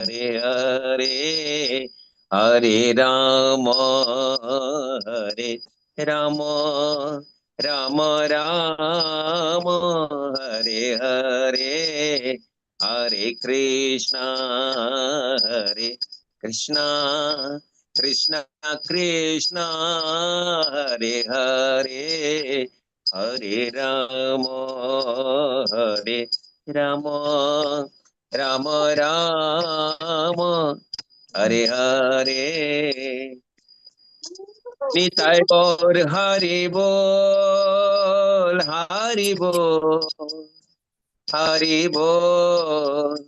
हरे हरे हरे राम हरे राम राम राम हरे हरे हरे कृष्णा कृष्ण कृष्ण हरे हरे हरे हरे राम राम राम हरे हरे निताय गौर हरि बोल हरि बोल हरि बोल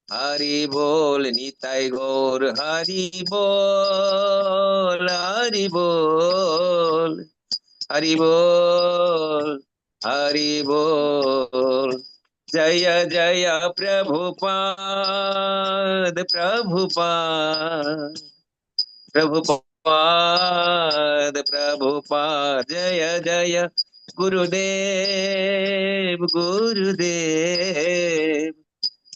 हरि बोल निताय गौर हरि बोल हरि बोल हरि बोल हरि बोल जय जय प्रभुपाद प्रभुपाद प्रभुपाद प्रभुपाद जय जय गुरुदेव गुरुदेव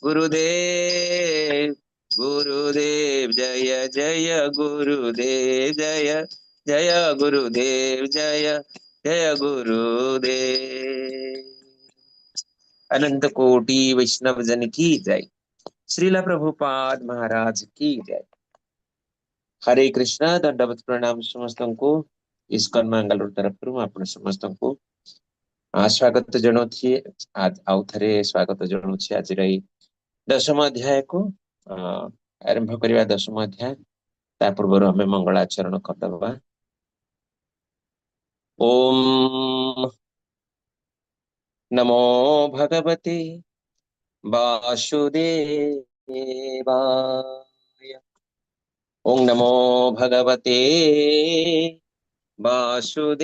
गुरुदेव गुरुदेव जय जय गुरुदेव जय जय गुरुदेव जय जय गुरुदेव। अनंत कोटि वैष्णव जन की जय। श्रीला प्रभुपाद महाराज की जय। हरे कृष्ण दंडवत प्रणाम समस्तଙ୍କୁ। इस्कन मंगलूर तरफ आपण समस्तଙ୍କୁ स्वागत जनाऊँ। आज आउ थे स्वागत जनाऊँ आज दशम अध्याय को आरंभ करवा। दशम अध्याय ता पूर्व आम मंगलाचरण करदबा। ओम नमो भगवते वासुदेवाय। ओम नमो भगवते वासुदेवाय।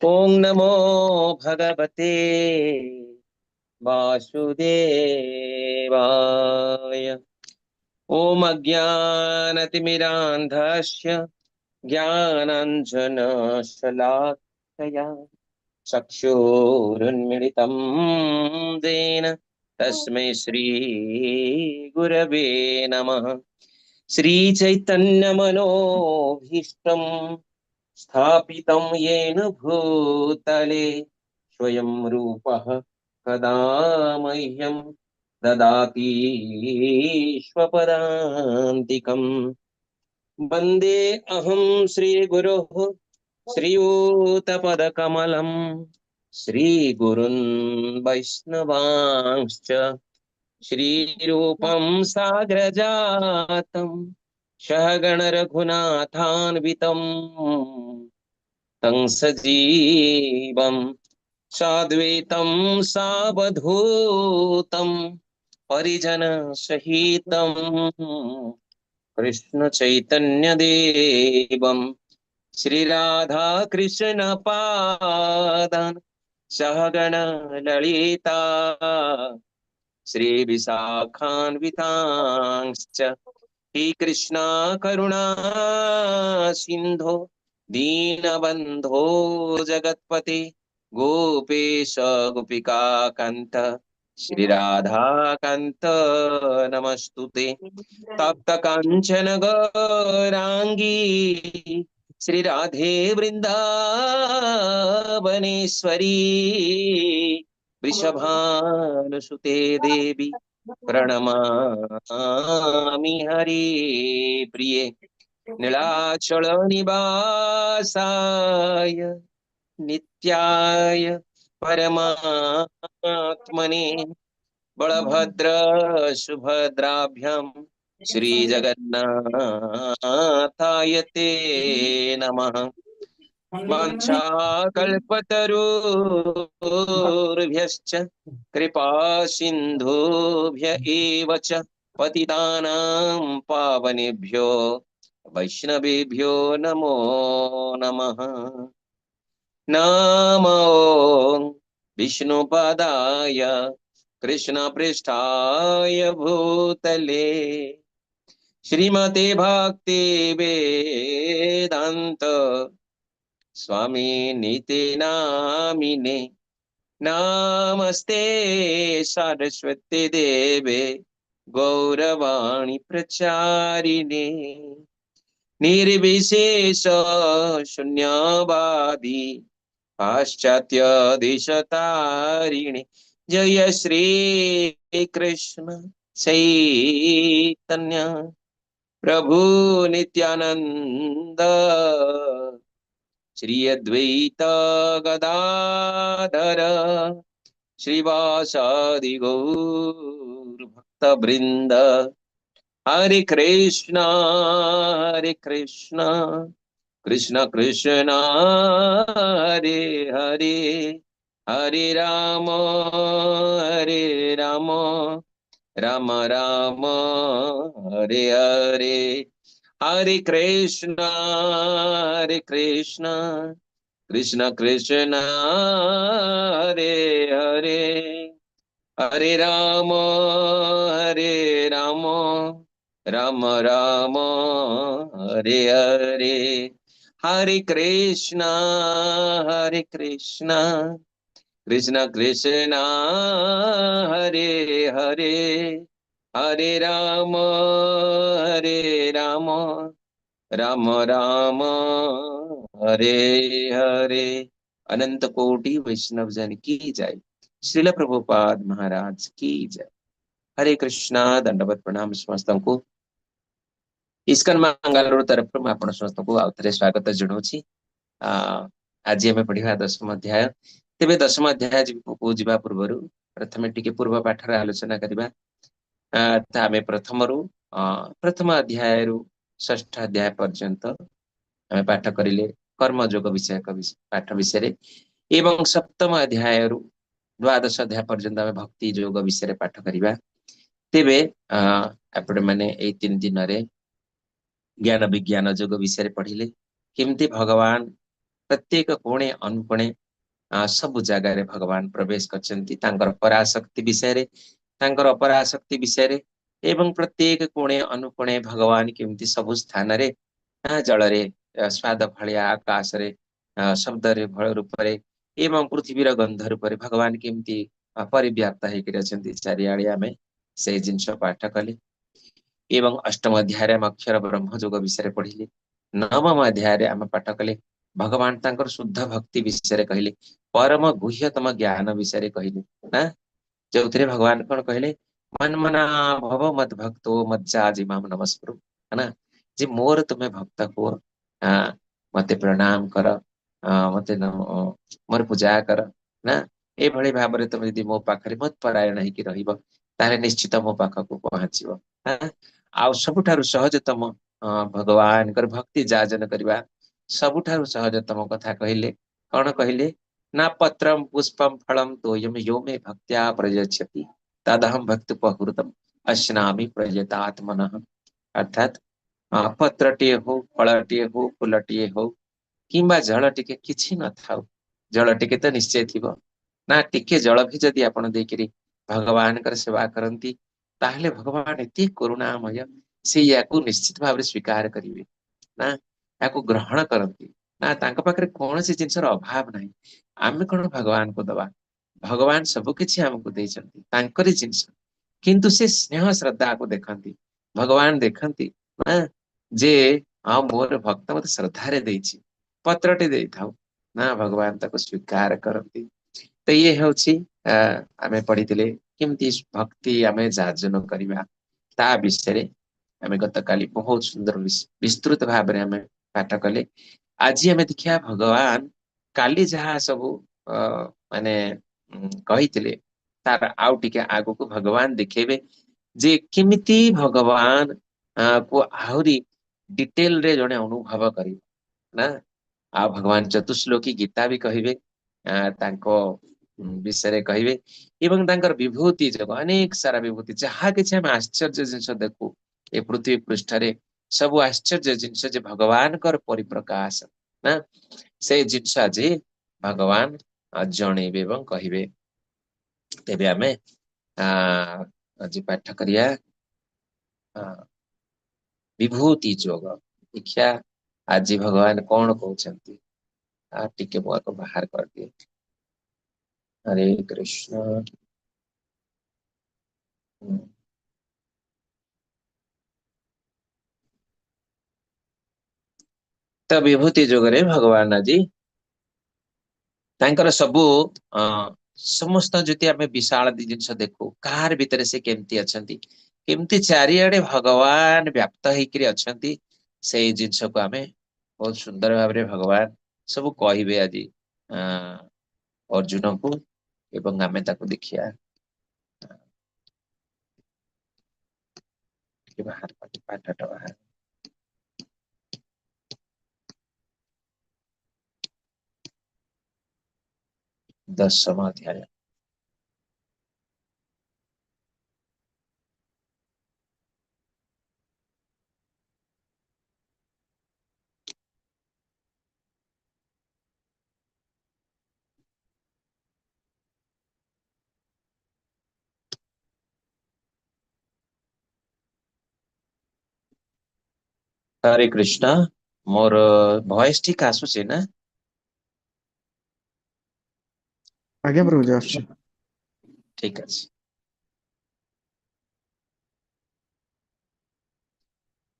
ओम नमो भगवते वासुदेवाय। ओम अज्ञानतिमिरान्धस्य ज्ञानाञ्जनशलाकया चक्षुरुन्मिलितं येन तस्मै श्रीगुरवे नमः। श्रीचैतन्यमनोभीष्टं स्थापितं येन भूतले स्वयं रूपः कदा मह्यं ददाति स्वपदान्तिकम्। वन्दे अहं श्रीगुरोः श्रीयुतपदकमलं श्रीगुरुन् वैष्णवांश्च श्रीरूपं साग्रजातं सहगण रघुनाथान्वितं तं सजीवं साद्वैतं सावधूतं परिजन सहितं कृष्ण चैतन्य देवं श्रीराधा कृष्ण पादान् सहगण ललिता श्री विशाखान्वितांश्च हे कृष्णा करुणा सिंधो दीनबंधो जगत्पते गोपेश गोपिका कांत श्री राधा कांत नमस्तुते। तप्त कांचन गौरांगी श्री राधे वृंदावनेश्वरी वृषभानुसुते देवी प्रणमामि हरि प्रिये। नीलाचल निवासाय नित्याय परमात्मने बलभद्र सुभद्राभ्यां श्री जगन्नाथाय ते नमः। वाञ्छाकल्पतरुभ्यश्च कृपा सिन्धुभ्य एव च पतितानां पावनेभ्यो वैष्णवेभ्यो नमो नमः। नमो विष्णुपदाय कृष्णपृष्ठाय भूतले श्रीमते भक्ति वेदांत स्वामी नीते नामिने नमस्ते सरस्वती देवे गौरवाणी प्रचारिणे निर्विशेष शून्यवादी पाश्चात्य देशतारिणे जय श्री कृष्ण चैतन्य प्रभु नित्यानंद श्री अद्वैत गदाधर श्रीवासादि गौर भक्त वृंद हरे कृष्ण कृष्ण कृष्ण हरे हरे हरे राम राम राम हरे हरे हरे कृष्ण कृष्ण कृष्ण हरे हरे हरे राम राम राम हरे हरे हरे कृष्ण कृष्ण कृष्ण हरे हरे हरे राम राम राम हरे हरे अनंत कोटि वैष्णव जन की जय श्रील प्रभुपाद महाराज की जय हरे कृष्णा दंडवत प्रणाम समस्तଙ୍କୁ ଇସ୍କନ ମାଙ୍ଗାଲୋର ତରଫରୁ ମୁଁ ଆପଣ ସମସ୍ତଙ୍କୁ ଆଉ ଥରେ ସ୍ୱାଗତ ଜଣାଉଛି ଆଜି ଆମେ ପଢିବା ଦଶମ ଅଧ୍ୟାୟ ତେବେ ଦଶମ ଅଧ୍ୟାୟ ଯିବା ପୂର୍ବରୁ ପ୍ରଥମେ ଟିକେ ପୂର୍ବ ପାଠର ଆଲୋଚନା କରିବା ତ ଆମେ ପ୍ରଥମରୁ ପ୍ରଥମ ଅଧ୍ୟାୟରୁ ଷଷ୍ଠ ଅଧ୍ୟାୟ ପର୍ଯ୍ୟନ୍ତ ଆମେ ପାଠ କରିଲେ କର୍ମଯୋଗ ବିଷୟକ ପାଠ ବିଷୟରେ ଏବଂ ସପ୍ତମ ଅଧ୍ୟାୟରୁ ଦ୍ୱାଦଶ ଅଧ୍ୟାୟ ପର୍ଯ୍ୟନ୍ତ ଆମେ ଭକ୍ତି ଯୋଗ ବିଷୟରେ ପାଠ କରିବା ତେବେ ଆପଣ ମାନେ ଏଇ 3 ଦିନରେ ज्ञान विज्ञान जोग विषय पढ़िले केमती भगवान प्रत्येक कोणे अनुकोणे सब जगह रे भगवान प्रवेश करछंती तांकर पराशक्ति विषय रे तांकर अपराशक्ति विषय रे एवं प्रत्येक कोणे अनुकोणे भगवान केमती सब स्थान रे जल रे स्वाद फलिया आकाश रे शब्द रे फल रूप रे एवं पृथ्वी रे गंध रूप रे भगवान केमती परिव्याप्त हे करछंती चारियाळे आमे से जिंस पाठ कले एवं अष्टम अध्याय में अक्षर ब्रह्म जोग विषय पढ़िले नवम अध्याय आम पाठ कले भगवान तांकर शुद्ध भक्ति विषय कहले परम गुह्यतम ज्ञान विषय कहले ना जो भगवान कौन कहले मन मना भव मत भक्तो मज्जा जिमाम नमस्कुरु है ना जे मोर तुम्हें भक्त को मते प्रणाम कर मते मोर पूजा कर ना ए भली भाव रे तुम यदि मो पाखरे मत परायण ହେଇକି ରହିବ ताले निश्चित मो पाखକୁ पहुँचीबो आउ सबुठारु सहजतम भगवान कर भक्ति जाजन करवा सबुठारु सहजतम कथा कहले कौन कहले ना पत्रम पुष्पम फलम तोयम यो मे भक्त्या प्रयच्छति तदहम भक्त उपहृतम अश्नामि प्रयतात्मनः अर्थात पत्रटिए हो फलटिए हो फूलटिए हो किंबा जल टिके किछि न थाउ जल टिके तो निश्चय थिबो ना टिके जल भी जदि आपण देकिरी भगवान कर सेवा करंती ताहले भगवान एति करुणामय से याकू निश्चित भाव स्वीकार करिवे ना याकू ग्रहण करंती ना तांका पाखरे कोनोसी जिंसर अभाव नाही आमे कोन भगवान को दबा भगवान सब किछि हमको देइछंती तांकरी जिंस किंतु से स्नेह श्रद्धा को देखंती भगवान देखंती ना जे मोर भक्त मते श्रद्धा रे देइछि पत्रटे देइ थाउ ना भगवान ताको स्वीकार करंती तो ये होछि आमे पढ़ितिले केमती भक्ति आमे जार्जन करिवा ता विषय आमे गतकाली बहुत सुंदर विस्तृत भाव में आमे पाठ कले आज आमे देखिया भगवान काली जहा सब माने कहितिले तार आउ टिके आगो को भगवान दिखेबे जे केमिति भगवान को आहुरी डिटेल रे जने अनुभव करी ना आ भगवान चतुश्लोकी गीता भी कहिबे तांको विषय कहिबे एवं तांकर विभूति जग अनेक सारा विभूति जहा कि हम आश्चर्य जिनस देखु ए पृथ्वी पृष्ठ रे सब आश्चर्य जिनस जे भगवान कर परिप्रकाश ना से जिनस आज भगवान जणेबे एवं कहिबे तेबे आमे आज पाठ करिया विभूति जोग देखिया आज भगवान कौन कहते टिके मुझको बाहर कर दिए हरे कृष्ण ତ ବିଭୂତି ଯୋଗରେ ଭଗବାନ ଆଜି ତାଙ୍କର ସବୁ ଅ ସମସ୍ତ ଯଦି ଆମେ ବିଶାଳ ଜିନିଷ ଦେଖୁ କାହାର ଭିତରେ ସେ କେମିତି ଅଛନ୍ତି, କେମିତି ଚାରିଆଡେ ଭଗବାନ ବ୍ୟାପ୍ତ ହେଇକିରି ଅଛନ୍ତି, ସେଇ ଜିନିଷକୁ ଆମେ ବହୁତ ସୁନ୍ଦର ଭାବରେ ଭଗବାନ ସବୁ କହିବେ ଆଜି ଆ ଅର୍ଜୁନକୁ, ଏବଂ ଆମେ ତାକୁ ଦେଖିବା। ପାଠଟା ବାହାର ଦଶମ ଅଧ୍ୟାୟ। ହରେ କୃଷ୍ଣ, ମୋର ଭଏସ ଠିକ ଆସୁଛି ନା? ଆଜ୍ଞା ପ୍ରଭୁଜୀ ଆସୁଛି। ଠିକ ଅଛି।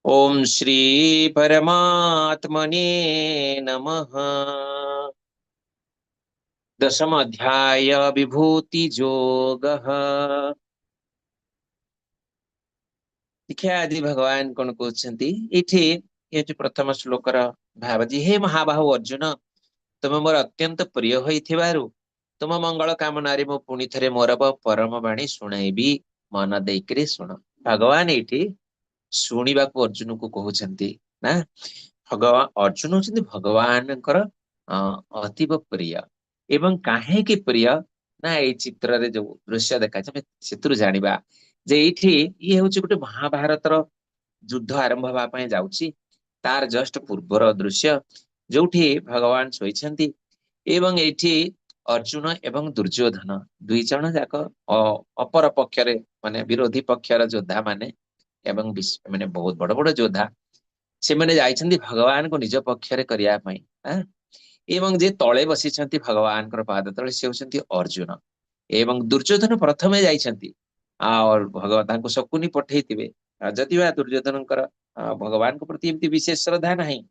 ओम श्री परमात्मने नमः। दशम अध्याय विभूति जोगः। देखिए आदि भगवान कौन कहते इठी ये प्रथम श्लोकर भाव जी, हे महाबाहु अर्जुन, तुम मोर अत्यंत प्रिय होइथिबारु तुम मंगल कामनारे मो पुणी थरे मोर परम बाणी शुणाइबी, मन देकरे शुण। भगवान एठी शुणिबाकू अर्जुन को कहउछंती ना। भगवान अर्जुन होचंती भगवानଙ୍କର अतीव प्रिय। एवं काहेकि प्रिय ना एई चित्र रे जो दृश्य देखा जाय सेतुरु जानिबा जे एठी ये होची गोटे महाभारतर युद्ध आरंभ हवा पय जाउची, तार जस्ट पूर्वर दृश्य जोठी भगवान शोइछंती, एवं एठी अर्जुन एवं दुर्योधन दुई जण जाक अपर पक्षरे माने विरोधी पक्षर योद्धा माने एवं माने बहुत बड़ बड़ योद्धा से माने जाइछंती भगवान को निज पक्षरे करिया पय। एवं जे तळे बसिछंती भगवान कर पाद तळे से होछंती अर्जुन, एवं दुर्योधन प्रथमे जाइछंती और भगवान को शकुनी पठेइतिबे। जदिवा दुर्योधनकर भगवान को प्रति एमती विशेष श्रद्धा नहीं,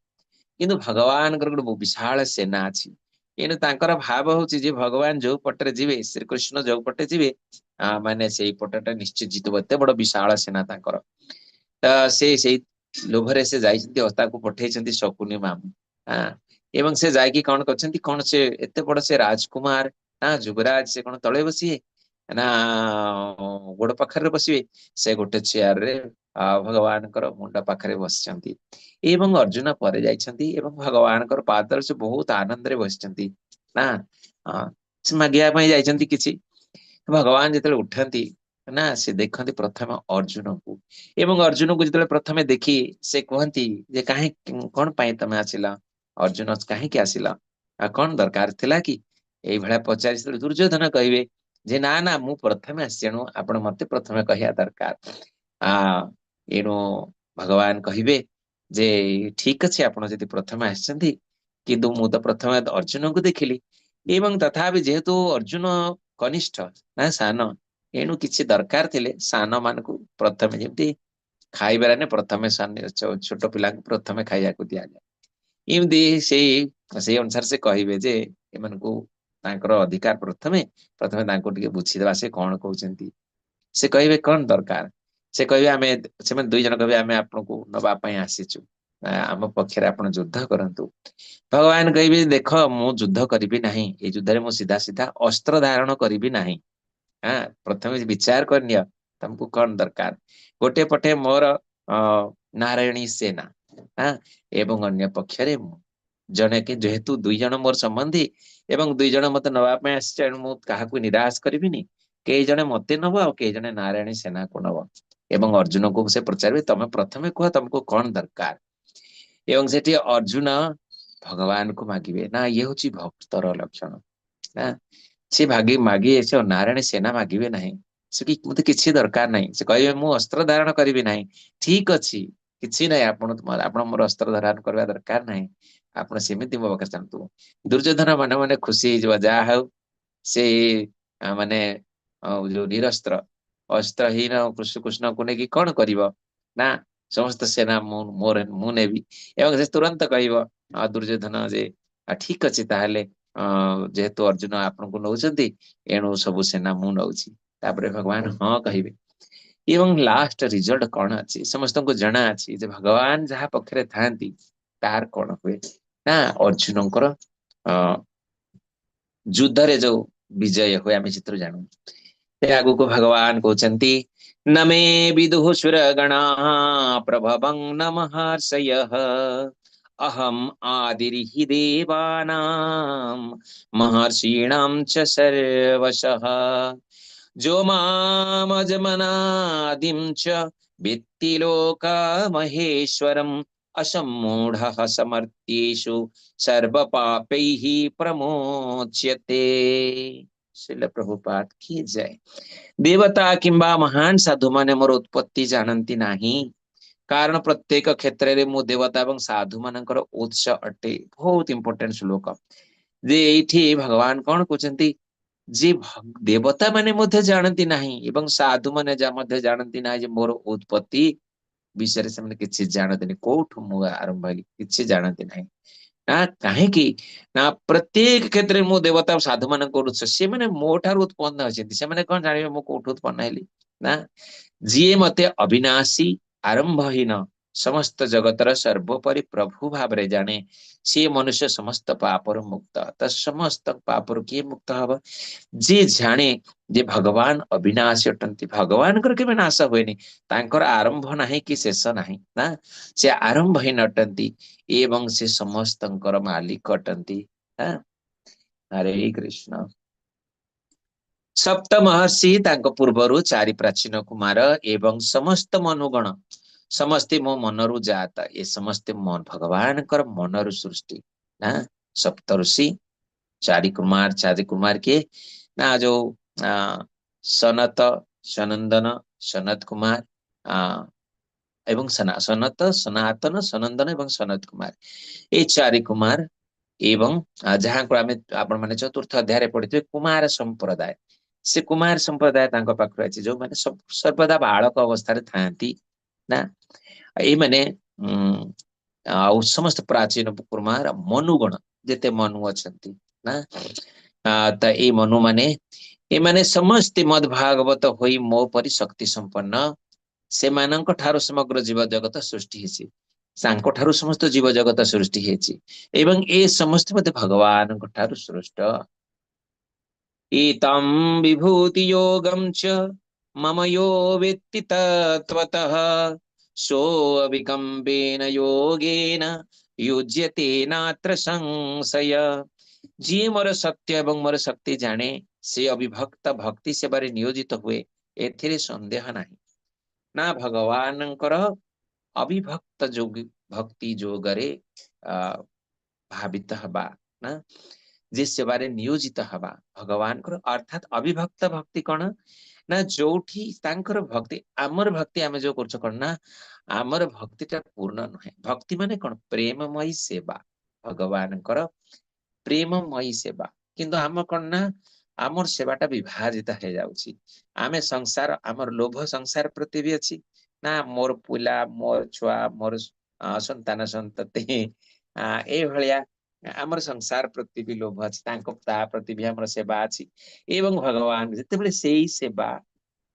किंतु भगवान गोटे विशाल सेना अछि। एनु तांकर भाव होची जे भगवान जो पटरे जिवे, श्री कृष्ण जो पटे जिवे माने सेई पटटा निश्चित जितबो, एते बड़ विशाल सेना तांकर। से लोभरे से जाइछंती हस्ताको पठेइछंती शकुनी मामू। एवं से जाइकी कौन करछंती, कौन से एते बड़ से राजकुमार ना जुबराज से कौन तळे बसिए ना गोड़ पाखरे बसिए, से गोटे चेयर रे भगवानकर मुंड पाखरे बसिछंती। एवं अर्जुन परे जाइछंती एवं भगवानकर पादर से बहुत आनंद रे बसिछंती ना। से मागिया पय जाइछंती किछि, भगवान जेतले उठंती ना से देखंती प्रथम अर्जुन को, एवं अर्जुन को जेतले प्रथमे देखी से कहंती जे काहे कोन पय तमे आसिला, अर्जुन काहे के आसिला आ कोन दरकार थिला कि एई भळा पचारि। दुर्योधन कहिबे जे ना ना मु प्रथमे आसेणु आपण मते प्रथमे कहिया दरकार। एणु भगवान कहिबे जे ठीक अछि आपण जदि प्रथमे आछंती, किंतु मु तो प्रथमे अर्जुन को देखिली, एवं तथापि जेहेतु अर्जुन कनिष्ठ ना सान, एणु किछि दरकार थिले सान मानकु प्रथमे जेमती खाइबाराने प्रथमे छोट पिला प्रथमे खाइयाକୁ दियाଯାଏ, एमती सेई अनुसार से कहिबे जे एमानकु तांकर अधिकार प्रथमे प्रथमे तांको टिके बुझीदेबा से कोन कहउचंती। से कहिबे कोन दरकार, से कहिबे आमे से दुई जण कहिबे आमे आपनको नबा पय आसीचु, आम पक्षरे आपण युद्ध करंतु। भगवान कहिबे देख मु युद्ध करिबि नाही, ए युद्धरे मु सीधा सीधा अस्त्र धारण करिबि नाही। प्रथमे विचार करनिय तुमको कौन दरकार। गोटे पटे मोर नारायणी सेना एवं अन्य पक्षरे जने कि जेहेतु दुई जण मोर संबंधी एवं दुई जण मते नवा पय आसी, एणु मु काहाकू निराश करिबिनी, केई जणे मते नब आ केई जणे नारायणी सेना को नब। एवं अर्जुन को से पचारे तमे प्रथमे कह तुमको कौन दरकार। एवं सेठी अर्जुन भगवान को मागिबे ना, ये होची भक्तर लक्षण ना। से भागी मागी से नारायण सेना मागिबे नाही, से कि मते किछि दरकार नाही, से कहिबे मु अस्त्र धारण करिबि नाही। ठीक अछि किछि नाही, आपण मोर अस्त्र धारण करबा दरकार नाही, आपण सेमिति मो पाखरे थांतु। दुर्योधन मने मने खुशी हेइजो, जा हउ से माने जो निरस्त्र अस्त्रहीन कृष्ण को नेकी कौन करिवो ना, समस्त सेना मु नेबी एवं से तुरंत कहब दुर्योधन जे ठीक अच्छे ताहले जेहेतु अर्जुन आपन को नौचंती एणु सब सेना मु नौची तापरे भगवान हाँ कहिबे एवं लास्ट रिजल्ट कौन अच्छी समस्त को जना अच्छी जे भगवान जहाँ पक्षरे थांती तार कौन हुए ना अर्जुनकर युद्ध रे जो विजय हुए आम चित्र जानू आगु को भगवान कहते न मे विदुः सुरगणा प्रभवं न महर्षयः अहम आदिर्हि देवानां महर्षीणां च सर्वशः जो मामजमनादिं च वित्ति लोकमहेश्वरम् असम्मूढः समर्थ्येषु सर्वपापैः प्रमोच्यते। श्रील प्रभुपाद की जय। देवता किंबा महान साधु माने मोर उत्पत्ति जानती नाही कारण प्रत्येक क्षेत्र रे मु देवता एवं साधु मानकर उत्स अटे। बहुत इंपोर्टेंट श्लोक जे एठी भगवान कौन कहते जे देवता माने मध्य जानती नाही एवं साधु माने मध्य जानती नाही जे मोर उत्पत्ति विषय से किसी जानते कोठु मु आरंभ किसी जानते नहीं ना कहीं ना प्रत्येक क्षेत्र में मो देवता साधु मान से मैंने मो ठार उत्पन्न अच्छे से मैंने कौन जानवे मु कोठु उत्पन्न हेली ना जी मते अविनाशी आरंभहीन समस्त जगतर सर्वोपरि प्रभु भाव रे जाने सी मनुष्य समस्त पापर मुक्त त समस्त पापर किए मुक्त हब जी जाने जे भगवान अविनाशी अटंती भगवान केवे नाश हुए तांकर आरंभ नाही कि शेष नाही ना से आरंभहीन अटंती एवं से समस्तंकर मालिक अटंती। हरे कृष्ण। सप्त महर्षि तांको पूर्वरु चारि प्राचीन कुमार एवं समस्त मनुगण समस्ते मो मनरु जात ये समस्ते मन भगवान कर मनरु सृष्टि ना सप्त ऋषि चारि कुमार के ना जो सनत सनंदन सनत कुमार एवं सनत सनातन सनंदन एवं सनत कुमार ये चारि कुमार एवं जहाँ को आमे आपण माने चतुर्थ अध्याय रे पढ़िथे कुमार संप्रदाय से कुमार संप्रदाय तांको पाखर अछि जो माने सर्वदा बालक अवस्था रे थांती ना ए माने आ समस्त प्राचीन कुमार मनुगण जेते मनु अछंती ना त ए मनु माने ए माने समस्त मद भागवत होई मो परि शक्ति संपन्न से मानक ठारो समग्र जीव जगत सृष्टि हेछि सांको ठारो समस्त जीव जगत सृष्टि हेछि एवं ए समस्त मते भगवान ठारो सृष्ट एतं विभूति योगं च मम यो वेत्ति तत्त्वतः सो अविकम्पेन योगेन युज्यते नात्र संशय जी मोर सत्य एवं मोर शक्ति जाने से अविभक्त भक्ति सेवारे नियोजित हुए एथिरे संदेह नाही ना भगवानंकर अविभक्त जोग भक्ति जोगरे भावित हबा ना जे सेवारे नियोजित हबा भगवान को अर्थात अविभक्त भक्ति कौन ना जोठी तांकर भक्ति आमर भक्ति आमे जो करछ कौन ना आमर भक्तिटा पूर्ण नहे भक्ति माने कौन प्रेममयी सेवा भगवान प्रेममयी सेवा किंतु आम कौन ना आमर सेवाटा विभाजित हो जाउछि आमे संसार आमर लोभ संसार प्रति भी अछि ना मोर पुला मोर छुआ मोर संतान संतति ए भलिया आमर संसार प्रति भी लोभ अछि तांको ता प्रति भी हमर सेवा अछि एवं भगवान जेतेबेले सेई सेवा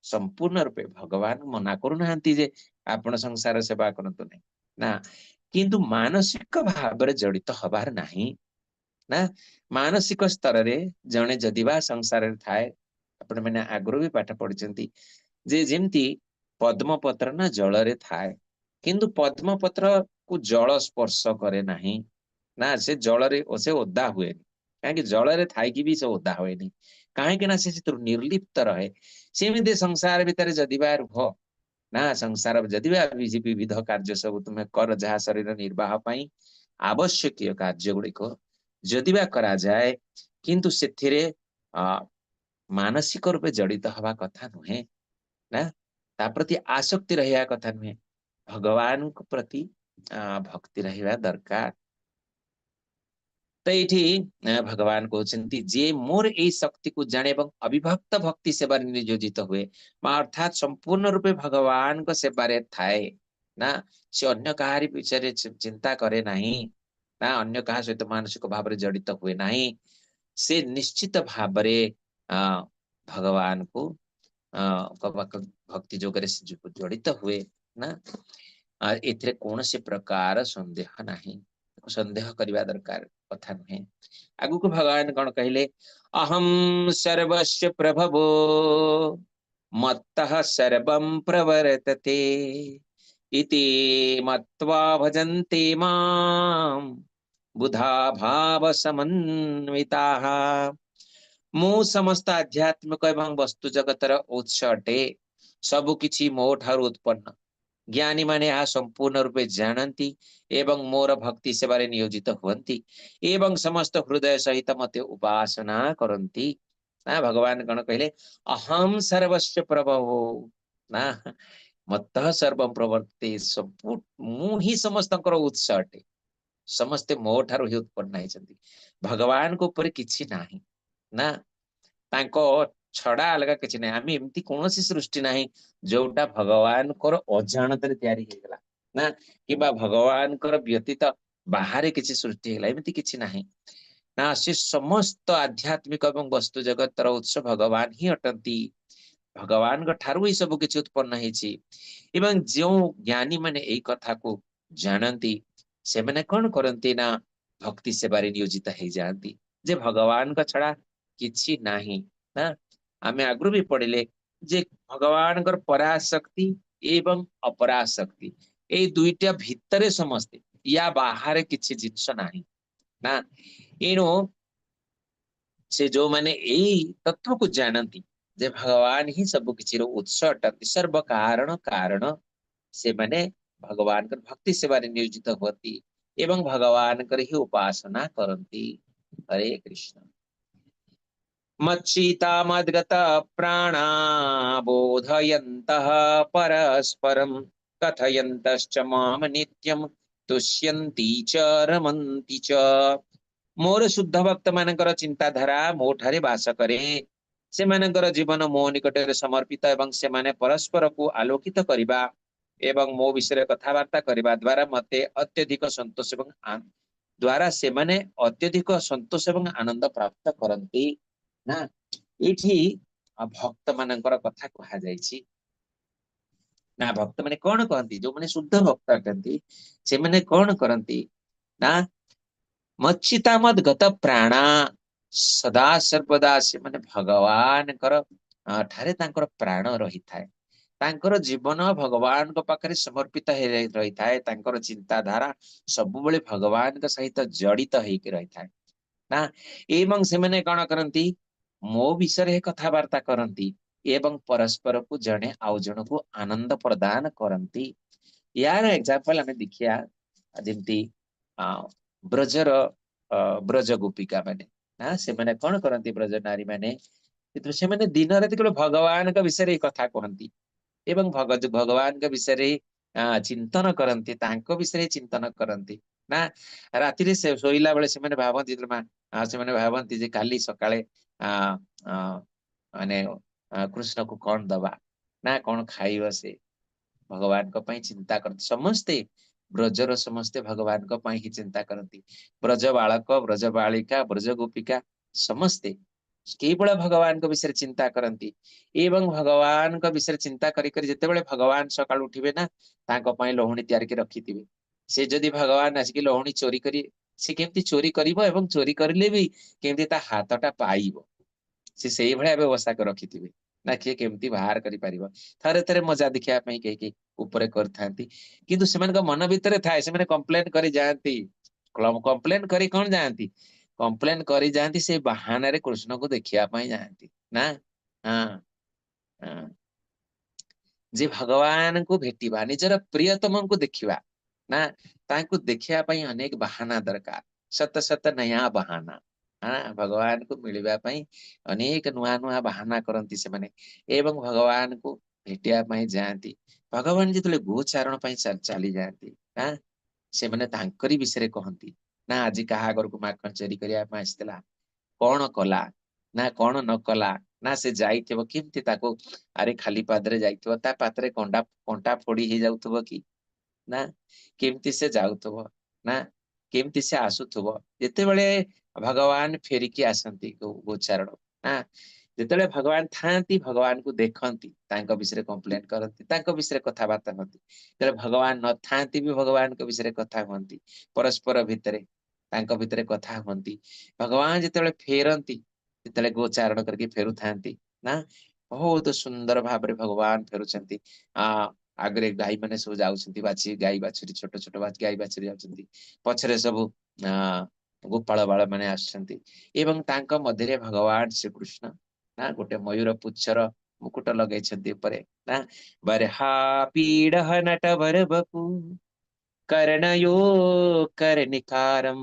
संपूर्ण रूपे भगवान मना करू नाहंती जे आपण संसार सेवा करंतु नहीं ना किंतु मानसिक भाव रे जड़ित हबार नाही ना मानसिक स्तर रे जणे जदिबा संसार रे थाए आपण माने आगरो भी पाठ पढिचंती जे जेमती पद्मपत्र ना जल रे थाए किंतु पद्मपत्र को जल स्पर्श करे नाही ना से जल रे से ओदा हुए कहीं जल रे थाई की भी से ओदा हुए नहीं कहीं ना से निर्लिप्त रहे सेमिति संसार भितर जदिबा रुह ना संसार जदिबा विविध कार्य सब तुम्हें कर जहाँ शरीर निर्वाह पाई आवश्यक कार्य गुड़िक जदिबा करा जाए किंतु सेथिरे मानसिक रूपे जड़ित हवा कथा नुहे ना ता प्रति आसक्ति रहिया कथा नुहे भगवान को प्रति भक्ति रहिया दरकार तो ये भगवान कहते जे मोर ए शक्ति को जाने एवं अविभक्त भक्ति सेवा नियोजित हुए अर्थात संपूर्ण रूपे भगवान को सेवारे थाए ना से अन्य काहारी विषय चिंता करे नहीं ना अन्य कहा सहित मानसिक भाव में जड़ित हुए नहीं से निश्चित भाव भगवान को भक्ति जोगरे जड़ित हुए ना एथिरे कौनसी प्रकार संदेह नहीं संदेह करवा दरकार कथा नुहे। आगु को भगवान कौन कहले अहम सर्वस्य प्रभवो मत्तः सर्वं प्रवर्तते इति मत्वा भजन्ते मां बुधा भाव समन्विताः। मु समस्त आध्यात्मिक एवं वस्तु जगतर उत्स अटे सबु किछि मो ठारु उत्पन्न ज्ञानी माने आ संपूर्ण रूपे जानती एवं मोर भक्ति सेवारे नियोजित हुअन्ति एवं समस्त हृदय सहित मते उपासना करन्ति ना भगवान गण कहले अहम सर्वस्व प्रभवो ना मत्तः सर्वं प्रवर्ते मु ही समस्तଙ୍କର उत्स अटे ସମସ୍ତେ ମୋ ଠାରୁ ହିଁ ଉତ୍ପନ୍ନ ହେଇଛନ୍ତି ଭଗବାନଙ୍କ ଉପରେ କିଛି ନାହିଁ ନା ତାଙ୍କ ଛଡା ଅଲଗା କିଛି ନାହିଁ ଆମେ ଏମିତି କୌଣସି ସୃଷ୍ଟି ନାହିଁ ଯୋଉଟା ଭଗବାନଙ୍କର ଅଜାଣତରେ ତିଆରି ହେଇଗଲା ନା କିମ୍ବା ଭଗବାନଙ୍କର ବ୍ୟତୀତ ବାହାରେ କିଛି ସୃଷ୍ଟି ହେଇଗଲା ଏମିତି କିଛି ନାହିଁ ନା ସେ ସମସ୍ତ ଆଧ୍ୟାତ୍ମିକ ଏବଂ ବସ୍ତୁ ଜଗତର ଉତ୍ସ ଭଗବାନ ହିଁ ଅଟନ୍ତି ଭଗବାନଙ୍କ ଠାରୁ ହିଁ ସବୁ କିଛି ଉତ୍ପନ୍ନ ହେଇଛି ଏବଂ ଯେଉଁ ଜ୍ଞାନୀ ମାନେ ଏଇ କଥାକୁ ଜାଣନ୍ତି ସେମାନେ କଣ କରନ୍ତି ନା ଭକ୍ତି ସେବାରେ ନିୟୋଜିତ ହେଇଯାଆନ୍ତି ଯେ ଭଗବାନଙ୍କ ଛଡା କିଛି ନାହିଁ ନା ଆମେ ଆଗରୁ ବି ପଢିଲେ ଯେ ଭଗବାନଙ୍କର ପରାଶକ୍ତି ଏବଂ ଅପରାଶକ୍ତି ଏଇ ଦୁଇଟା ଭିତରେ ସମସ୍ତେ ୟା ବାହାରେ କିଛି ଜିନିଷ ନାହିଁ ନା ଏଣୁ ସେ ଯୋଉମାନେ ଏଇ ତତ୍ଵକୁ ଜାଣନ୍ତି ଯେ ଭଗବାନ ହିଁ ସବୁ କିଛିର ଉତ୍ସ ଅଟନ୍ତି ସର୍ବ କାରଣ ସେମାନେ ଭଗବାନଙ୍କର ଭକ୍ତି ସେବାରେ ନିୟୋଜିତ ହୁଅନ୍ତି ଏବଂ ଭଗବାନଙ୍କର ହିଁ ଉପାସନା କରନ୍ତି। ହରେ କୃଷ୍ଣ। मच्चिता मद्गत प्राणा बोधयन्तः परस्परं कथयन्तश्च माम नित्यं तुष्यन्ति च रमन्ति च। मोर शुद्ध भक्त मानकर चिंताधारा मो ठारे वास करे सेमानकर जीवन मो निकटरे समर्पित एवं सेमाने परस्पर को आलोकित करिबा एवं मो विषय कथावार्ता करिबा द्वारा मते अत्यधिक संतोष एवं द्वारा सेमाने अत्यधिक संतोष एवं आनंद प्राप्त करती ना एठी भक्त मानकर कथा कहा जायछि ना भक्त माने कौन कहती जो माने शुद्ध भक्त अटंती से माने कौन करती ना मच्चिता मद गत प्राणा सदा सर्वदा से माने भगवान कर ठारे तांकर प्राण रही थाए तांकर जीवन भगवान को पाखरे समर्पित हे रही थाए तांकर चिंताधारा सब बेले भगवान के सहित जड़ित हेकि रही थाए ना एवं से माने कौन करती मो विषय कथबार्ता करती एवं परस्पर को जड़े आउ जन को आनंद प्रदान करती यार एग्जांपल हमें देखिया जमती ब्रजर ब्रज गोपिका माने ना से माने कौन करती ब्रज नारी माने से माने दिन राति केवल भगवान का विषय कथा कहती एवं भगवान के विषय चिंतन करती तांको विषय चिंतन करती ना राति रे से सोइला बेले से माने भाबंती से माने भाबंती जे काली सकाळे माने कृष्ण को कौन दबा ना कौन खाइब से भगवान को पई चिंता करती समस्ते ब्रजर समस्ते भगवान को पई ही चिंता करती ब्रज बालक ब्रज बालिका ब्रज गोपिका समस्ते केवल भगवान को विषय चिंता करती एवं भगवान को विषय चिंता करी करी जेतेबेले भगवान सकाळ उठिबे ना तांको पई लोहणी तैयार के रखिथिबे से जदि भगवान आसिक लोहणी चोरी करी से केमती चोरी करिवो एवं चोरी करले भी केमती ता हाथटा पाइबो से सेई भळे व्यवस्था कर रखिथिबे ना किए केमती बाहर करि परिबो थरे थरे मजा देखिया पई के ऊपर करथांती किंतु सेमानक मन भितरे थाए सेमाने कंप्लेन करी जांती कंप्लेन करी कोन जांती कंप्लेन करी जांती से बहाना रे कृष्ण को देखिया पई जांती ना हां हां जे भगवान को भेटिबा निजर प्रियतम को देखिबा ना तांको देखिया पई अनेक बहाना दरकार सत सत नया बहाना हाँ भगवान को मिलवा पई अनेक नुआ नुआ बहाना करती से माने एवं भगवान को भेटिया पई जाती भगवान जितले गोचारण पई चली जाती हाँ से माने तांकरी विषय कहती ना आज कहा घर को माखन चोरी करिया पई आस्थिला कौन कला ना कौन न कला ना से जाइथिबो केमती ताको अरे खाली पादरे जाइथिबो ता पात्रे कंडा कंटा फोड़ी हे जाउथबो कि ନା କେମିତି ସେ ଯାଉଥିବ ନା କେମିତି ସେ ଆସୁଥିବ ଯେତେବେଳେ ଭଗବାନ ଫେରିକି ଆସନ୍ତି ଗୋଚାରଣ ନା ଯେତେବେଳେ ଭଗବାନ ଥାଆନ୍ତି ଭଗବାନଙ୍କୁ ଦେଖନ୍ତି ତାଙ୍କ ବିଷୟରେ କମ୍ପ୍ଲେନ କରନ୍ତି ତାଙ୍କ ବିଷୟରେ କଥାବାର୍ତ୍ତା ହୁଅନ୍ତି ଯେତେବେଳେ ଭଗବାନ ନଥାନ୍ତି ବି ଭଗବାନଙ୍କ ବିଷୟରେ କଥା ହୁଅନ୍ତି ପରସ୍ପର ଭିତରେ ତାଙ୍କ ଭିତରେ କଥା ହୁଅନ୍ତି ଭଗବାନ ଯେତେବେଳେ ଫେରନ୍ତି ଯେତେବେଳେ ଗୋଚାରଣ କରିକି ଫେରୁଥାନ୍ତି ନା ବହୁତ ସୁନ୍ଦର ଭାବରେ ଭଗବାନ ଫେରୁଛନ୍ତି ଆଗରେ ଗାଈ ମାନେ ସବୁ ଯାଉଛନ୍ତି ଗାଈ ବାଛୁରୀ ଛୋଟ ଛୋଟ ଗାଈ ବାଛୁରୀ ଯାଉଛନ୍ତି ପଛରେ ସବୁ ଆ ଗୋପାଳ ବାଳ ମାନେ ଆସୁଛନ୍ତି ଏବଂ ତାଙ୍କ ମଧ୍ୟରେ ଭଗବାନ ଶ୍ରୀକୃଷ୍ଣ ନା ଗୋଟେ ମୟୂର ପୁଚ୍ଛର ମୁକୁଟ ଲଗେଇଛନ୍ତି ଉପରେ ନା ବରହା ପୀଡ ନଟ ବପୁ कर्णयो कर्णिकारं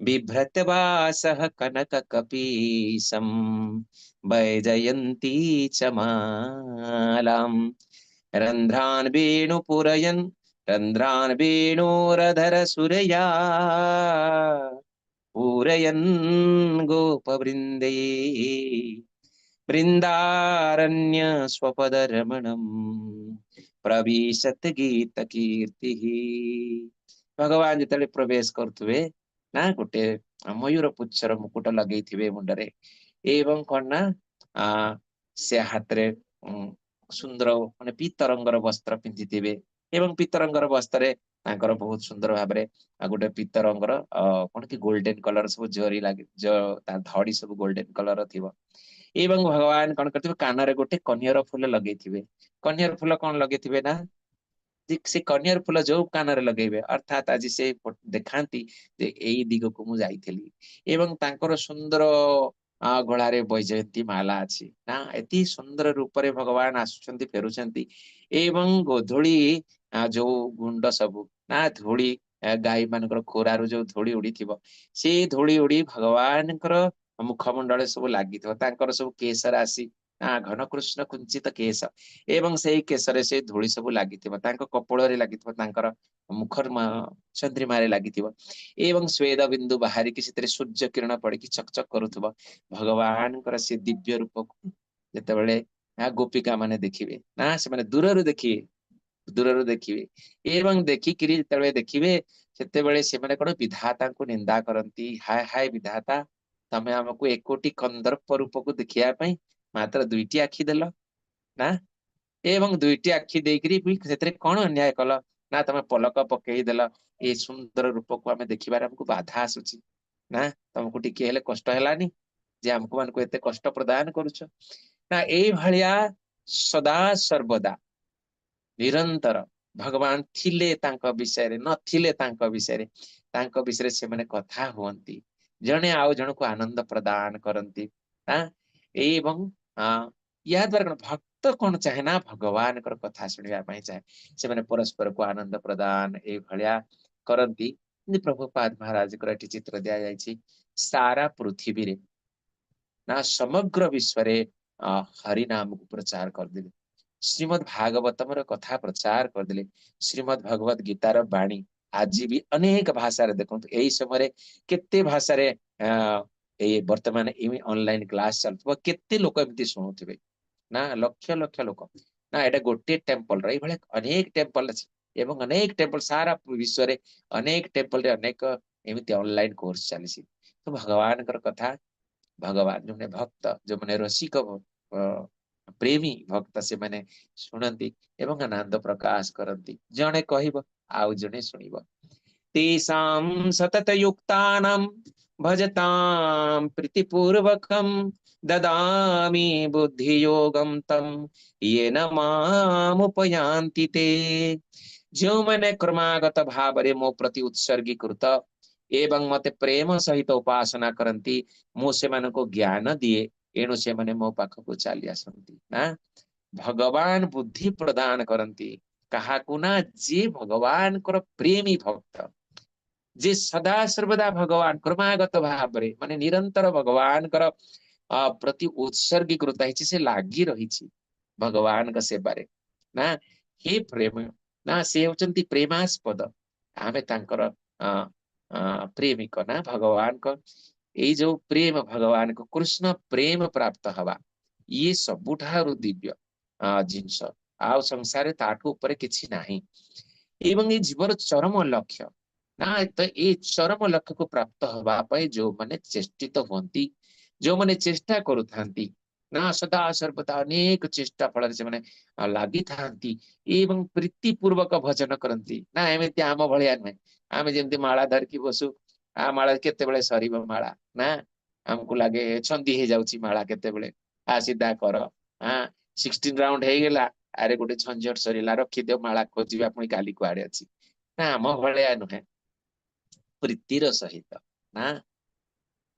बिभ्रतवासः कनककपीशं वैजयन्ती च मालां रन्ध्रान् वेणुपूरयन् रन्ध्रान् वेणोरधरसुरया पूरयन् गोपवृन्दे वृन्दारण्य स्वपदरमणम् प्रविशत गीत कीर्ति भगवान ଯେତେବେଳେ ପ୍ରବେଶ କରୁଥିବେ ନା ଗୋଟେ ମୟୂର ପୁଚ୍ଛର ମୁକୁଟ ଲଗେଇଥିବେ ମୁଣ୍ଡରେ ଏବଂ କଣ ନା ଆ ସେ ହାତରେ ସୁନ୍ଦର ମାନେ ପିତରଙ୍ଗର ବସ୍ତ୍ର ପିନ୍ଧିଥିବେ ଏବଂ ପିତରଙ୍ଗର ବସ୍ତ୍ରରେ ତାଙ୍କର ବହୁତ ସୁନ୍ଦର ଭାବରେ ଗୋଟେ ପିତରଙ୍ଗର କଣ କି ଗୋଲ୍ଡେନ କଲର ସବୁ ଜରି ଲାଗି ତା ଧଡି ସବୁ ଗୋଲ୍ଡେନ କଲର ଥିବ ଏବଂ ଭଗବାନ କଣ କରିଥିବେ କାନରେ ଗୋଟେ କନିଅର ଫୁଲ ଲଗେଇଥିବେ କନିଅର ଫୁଲ କଣ ଲଗେଇଥିବେ ନା ସେ କନିଅର ଫୁଲ ଯୋଉ କାନରେ ଲଗେଇବେ ଅର୍ଥାତ ଆଜି ସେ ଦେଖାନ୍ତି ଯେ ଏଇ ଦିଗକୁ ମୁଁ ଯାଇଥିଲି ଏବଂ ତାଙ୍କର ସୁନ୍ଦର ଗଳାରେ ବୈଜୟନ୍ତୀ ମାଲା ଅଛି ନା ଏତେ ସୁନ୍ଦର ରୂପରେ ଭଗବାନ ଆସୁଛନ୍ତି ଫେରୁଛନ୍ତି ଏବଂ ଗୋଧୂଳି ଯୋଉ ଗୁଣ୍ଡ ସବୁ ନା ଧୂଳି ଗାଈ ମାନଙ୍କର ଖୋରାରୁ ଯୋଉ ଧୂଳି ଉଡିଥିବ ସେଇ ଧୂଳି ଉଡି ଭଗବାନଙ୍କର ମୁଖମଣ୍ଡଳରେ ସବୁ ଲାଗିଥିବ ତାଙ୍କର ସବୁ କେଶରେ ଆସି ଘନ କୃଷ୍ଣ କୁଞ୍ଚିତ କେଶ ଏବଂ ସେଇ କେଶରେ ସେଇ ଧୂଳି ସବୁ ଲାଗିଥିବ ତାଙ୍କ କପୋଳରେ ଲାଗିଥିବ ତାଙ୍କର ମୁଖର ଚନ୍ଦ୍ରିମାରେ ଲାଗିଥିବ ଏବଂ ସ୍ୱେଦ ବିନ୍ଦୁ ବାହାରିକି ସେଥିରେ ସୂର୍ଯ୍ୟ କିରଣ ପଡିକି ଚକଚକ କରୁଥିବ ଭଗବାନଙ୍କର ସେ ଦିବ୍ୟ ରୂପକୁ ଯେତେବେଳେ ଗୋପିକା ମାନେ ଦେଖିବେ ନା ସେମାନେ ଦୂରରୁ ଦେଖିବେ ଏବଂ ଦେଖିକିରି ଯେତେବେଳେ ଦେଖିବେ ସେତେବେଳେ ସେମାନେ କଣ ବିଧାତାଙ୍କୁ ନିନ୍ଦା କରନ୍ତି ହାୟ ହାୟ ବିଧାତା ତମେ ଆମକୁ 1,000,000 କନ୍ଦର୍ପ ରୂପକୁ ଦେଖିବା ପାଇଁ ମାତ୍ର 2ଟି ଆଖି ଦେଲ ନା ଏବଂ 2ଟି ଆଖି ଦେଇକିରି ବି ସେଥିରେ କଣ ଅନ୍ୟାୟ କଲ ନା ତମେ ପଲକ ପକେଇଦେଲ ଏଇ ସୁନ୍ଦର ରୂପକୁ ଆମେ ଦେଖିବାରେ ଆମକୁ ବାଧା ଆସୁଛି ନା ତମକୁ ଟିକେ ହେଲେ କଷ୍ଟ ହେଲାନି ଯେ ଆମକୁ ମାନଙ୍କୁ ଏତେ କଷ୍ଟ ପ୍ରଦାନ କରୁଛ ନା ଏଇଭଳିଆ ସଦା ସର୍ବଦା ନିରନ୍ତର ଭଗବାନ ଥିଲେ ତାଙ୍କ ବିଷୟରେ ନଥିଲେ ତାଙ୍କ ବିଷୟରେ ସେମାନେ କଥା ହୁଅନ୍ତି ଜଣେ ଆଉ ଜଣକୁ ଆନନ୍ଦ ପ୍ରଦାନ କରନ୍ତି ଏବଂ ୟା ଦ୍ୱାରା କଣ ଭକ୍ତ କଣ ଚାହେଁ ନା ଭଗବାନଙ୍କର କଥା ଶୁଣିବା ପାଇଁ ଚାହେଁ ସେମାନେ ପରସ୍ପରକୁ ଆନନ୍ଦ ପ୍ରଦାନ ଏଇଭଳିଆ କରନ୍ତି ପ୍ରଭୁପାଦ ମହାରାଜଙ୍କର ଏଠି ଚିତ୍ର ଦିଆଯାଇଛି ସାରା ପୃଥିବୀରେ ନା ସମଗ୍ର ବିଶ୍ୱରେ ହରିନାମକୁ ପ୍ରଚାର କରିଦେଲେ ଶ୍ରୀମଦ୍ ଭାଗବତମର କଥା ପ୍ରଚାର କରିଦେଲେ ଶ୍ରୀମଦ୍ ଭଗବତ ଗୀତାର ବାଣୀ ଆଜି ବି ଅନେକ ଭାଷାରେ ଦେଖନ୍ତୁ ଏଇ ସମୟରେ କେତେ ଭାଷାରେ ଏଇ ବର୍ତ୍ତମାନ ଅନଲାଇନ କ୍ଲାସ ଚାଲୁଥିବ କେତେ ଲୋକ ଏମିତି ଶୁଣୁଥିବେ ନା ଲକ୍ଷ ଲକ୍ଷ ଲୋକ ନା ଏଇଟା ଗୋଟିଏ ଟେମ୍ପଲ ଏଇଭଳିଆ ଅନେକ ଟେମ୍ପଲ ଅଛି ଏବଂ ଅନେକ ଟେମ୍ପଲ ସାରା ବିଶ୍ୱରେ ଅନେକ ଟେମ୍ପଲରେ ଅନେକ ଏମିତି ଅନଲାଇନ କୋର୍ସ ଚାଲିଛି ତ ଭଗବାନଙ୍କର କଥା ଭଗବାନ ଯୋଉମାନେ ଭକ୍ତ ଯୋଉମାନେ ରସିକ ପ୍ରେମୀ ଭକ୍ତ ସେମାନେ ଶୁଣନ୍ତି ଏବଂ ଆନନ୍ଦ ପ୍ରକାଶ କରନ୍ତି ଜଣେ କହିବ ଆଉ ଜଣେ ଶୁଣିବ ତେଷାଂ ସତତ युक्तानां भजतां प्रीतिपूर्वकं ददामि बुद्धियोगं तं येन मामुपयान्ति ते ଯେଉଁମାନେ କ୍ରମାଗତ ଭାବରେ ମୋ ପ୍ରତି ଉତ୍ସର୍ଗୀକୃତ ଏବଂ ମତେ ପ୍ରେମ ସହିତ ଉପାସନା କରନ୍ତି ମୁଁ ସେମାନଙ୍କୁ ଜ୍ଞାନ ଦିଏ ଏଣୁ ସେମାନେ ମୋ ପାଖକୁ ଚାଲି ଆସନ୍ତି ନା ଭଗବାନ ବୁଦ୍ଧି ପ୍ରଦାନ କରନ୍ତି କାହାକୁ ନା ଯିଏ ଭଗବାନଙ୍କର ପ୍ରେମୀ ଭକ୍ତ ଯେ ସଦା ସର୍ବଦା ଭଗବାନ କ୍ରମାଗତ ଭାବରେ ମାନେ ନିରନ୍ତର ଭଗବାନଙ୍କର ପ୍ରତି ଉତ୍ସର୍ଗୀକୃତ ହେଇଛି ସେ ଲାଗି ରହିଛି ଭଗବାନଙ୍କ ସେବାରେ ନା ହେ ପ୍ରେମ ନା ସେ ହେଉଛନ୍ତି ପ୍ରେମାସ୍ପଦ ଆମେ ତାଙ୍କର ପ୍ରେମିକ ନା ଭଗବାନଙ୍କ ଏଇ ଯୋଉ ପ୍ରେମ ଭଗବାନଙ୍କ କୃଷ୍ଣ ପ୍ରେମ ପ୍ରାପ୍ତ ହବା ଇଏ ସବୁଠାରୁ ଦିବ୍ୟ ଜିନିଷ ଆଉ ସଂସାରରେ ତାଠୁ ଉପରେ କିଛି ନାହିଁ एवं ये जीवर चरम लक्ष्य ना तो ये चरम लक्ष्य को प्राप्त हवा पाई जो माने चेष्टित होती जो माने चेष्टा करुथांती ना सदा सर्वदा अनेक चेष्टा फल से माने लागी थांती एवं प्रीति पूर्वक भजन करती ना एमती आम भलिया नुहे आम जमी माला धरिकी बसु आ माला केतेबेले सरीब माला ना हमको लगे छंदी हो जाउची माला केतेबेले आ सीधा कर हाँ 16 राउंड हो गला अरे गोटे झंझट सरीला रखिदे माला खोजिबा पुणी काली कुआडे अछि ना आम भलिया नुहे प्रीतिर सहित ना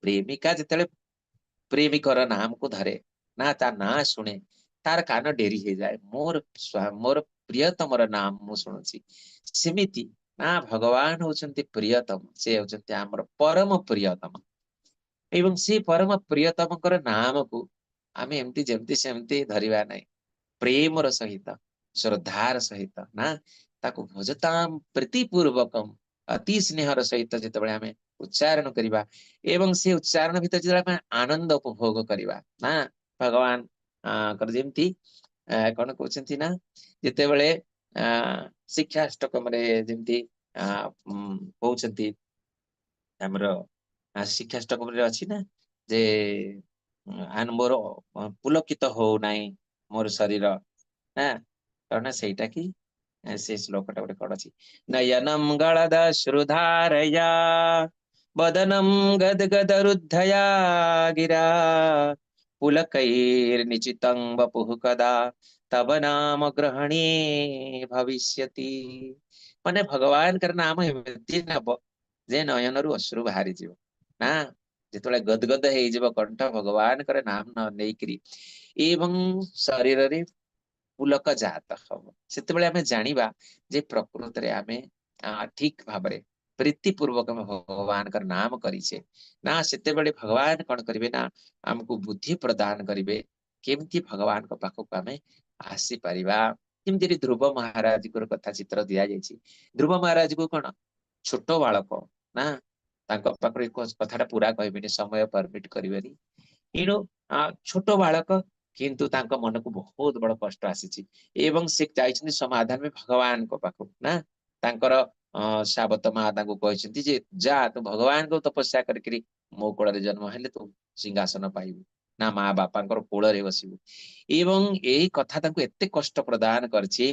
प्रेमिका जिते प्रेमिकर नाम को धरे ना ता ना शुणे तार कान डेरी हो जाए मोर प्रियतमर नाम मु शुणुची सेमिति ना भगवान होचंती प्रियतम से होचंती हमर परम प्रियतम एवं से परम प्रियतम नाम को आम एमती जमती सेमती धरिबा नहीं प्रेमर सहित श्रद्धार सहित ना ताको भजताम प्रीतिपूर्वकम अति स्नेहर सहित जितेबाला आम उच्चारण करवा एवं से उच्चारण भीतर जो आनंद उपभोग करवा ना भगवान जमती कौन कहते ना जितेबले शिक्षाष्टकम जमती कहते आमर शिक्षाष्टकम अच्छी ना जे आन मोर पुलकित हो नाई मोर शरीर हाँ कौन सेटा कि से श्लोकटा गोटे कौन अच्छी नयनम गलदश्रुधारया वदनम गदगदरुद्धया गिरा पुलकैर्निचितं वपुः कदा तब नाम ग्रहणे भविष्यति माने भगवान कर नाम एमती नब जे नयनरु अश्रु बाहरी जीव ना जिते गदगद हो कंठ भगवान कर नाम न नेकरी एवं शरीर रे पुलक जात हम से जानिबा जे प्रकृत रे आमे ठीक भाव प्रीतिपूर्वक भगवान कर नाम करिछे ना सेते भगवान कौन करिवे ना हमको बुद्धि प्रदान करिवे केमती भगवान को पाखक आमे आसी परिबा केमती ध्रुव महाराज को कथा चित्र दिया जायछि ध्रुव महाराज को कौन छोट बालक ना तांको पाखरे कथाटा पूरा कहबेनी समय परमिट करिवेनी एणु छोट बालक किंतु तांको मन को बहुत बड़ कष्ट आसी एवं से जाइछन्ति समाधान में भगवान को पाखु ना तांकर सावत माँ तांको कहछन्ति जे जा तू भगवान को तपस्या करके मो कोल रे जन्म हेले तू सिंहासन पाइबु ना माँ बापांकर कोल रे बसिबु एवं यही कथा तांको एते कष्ट प्रदान करछि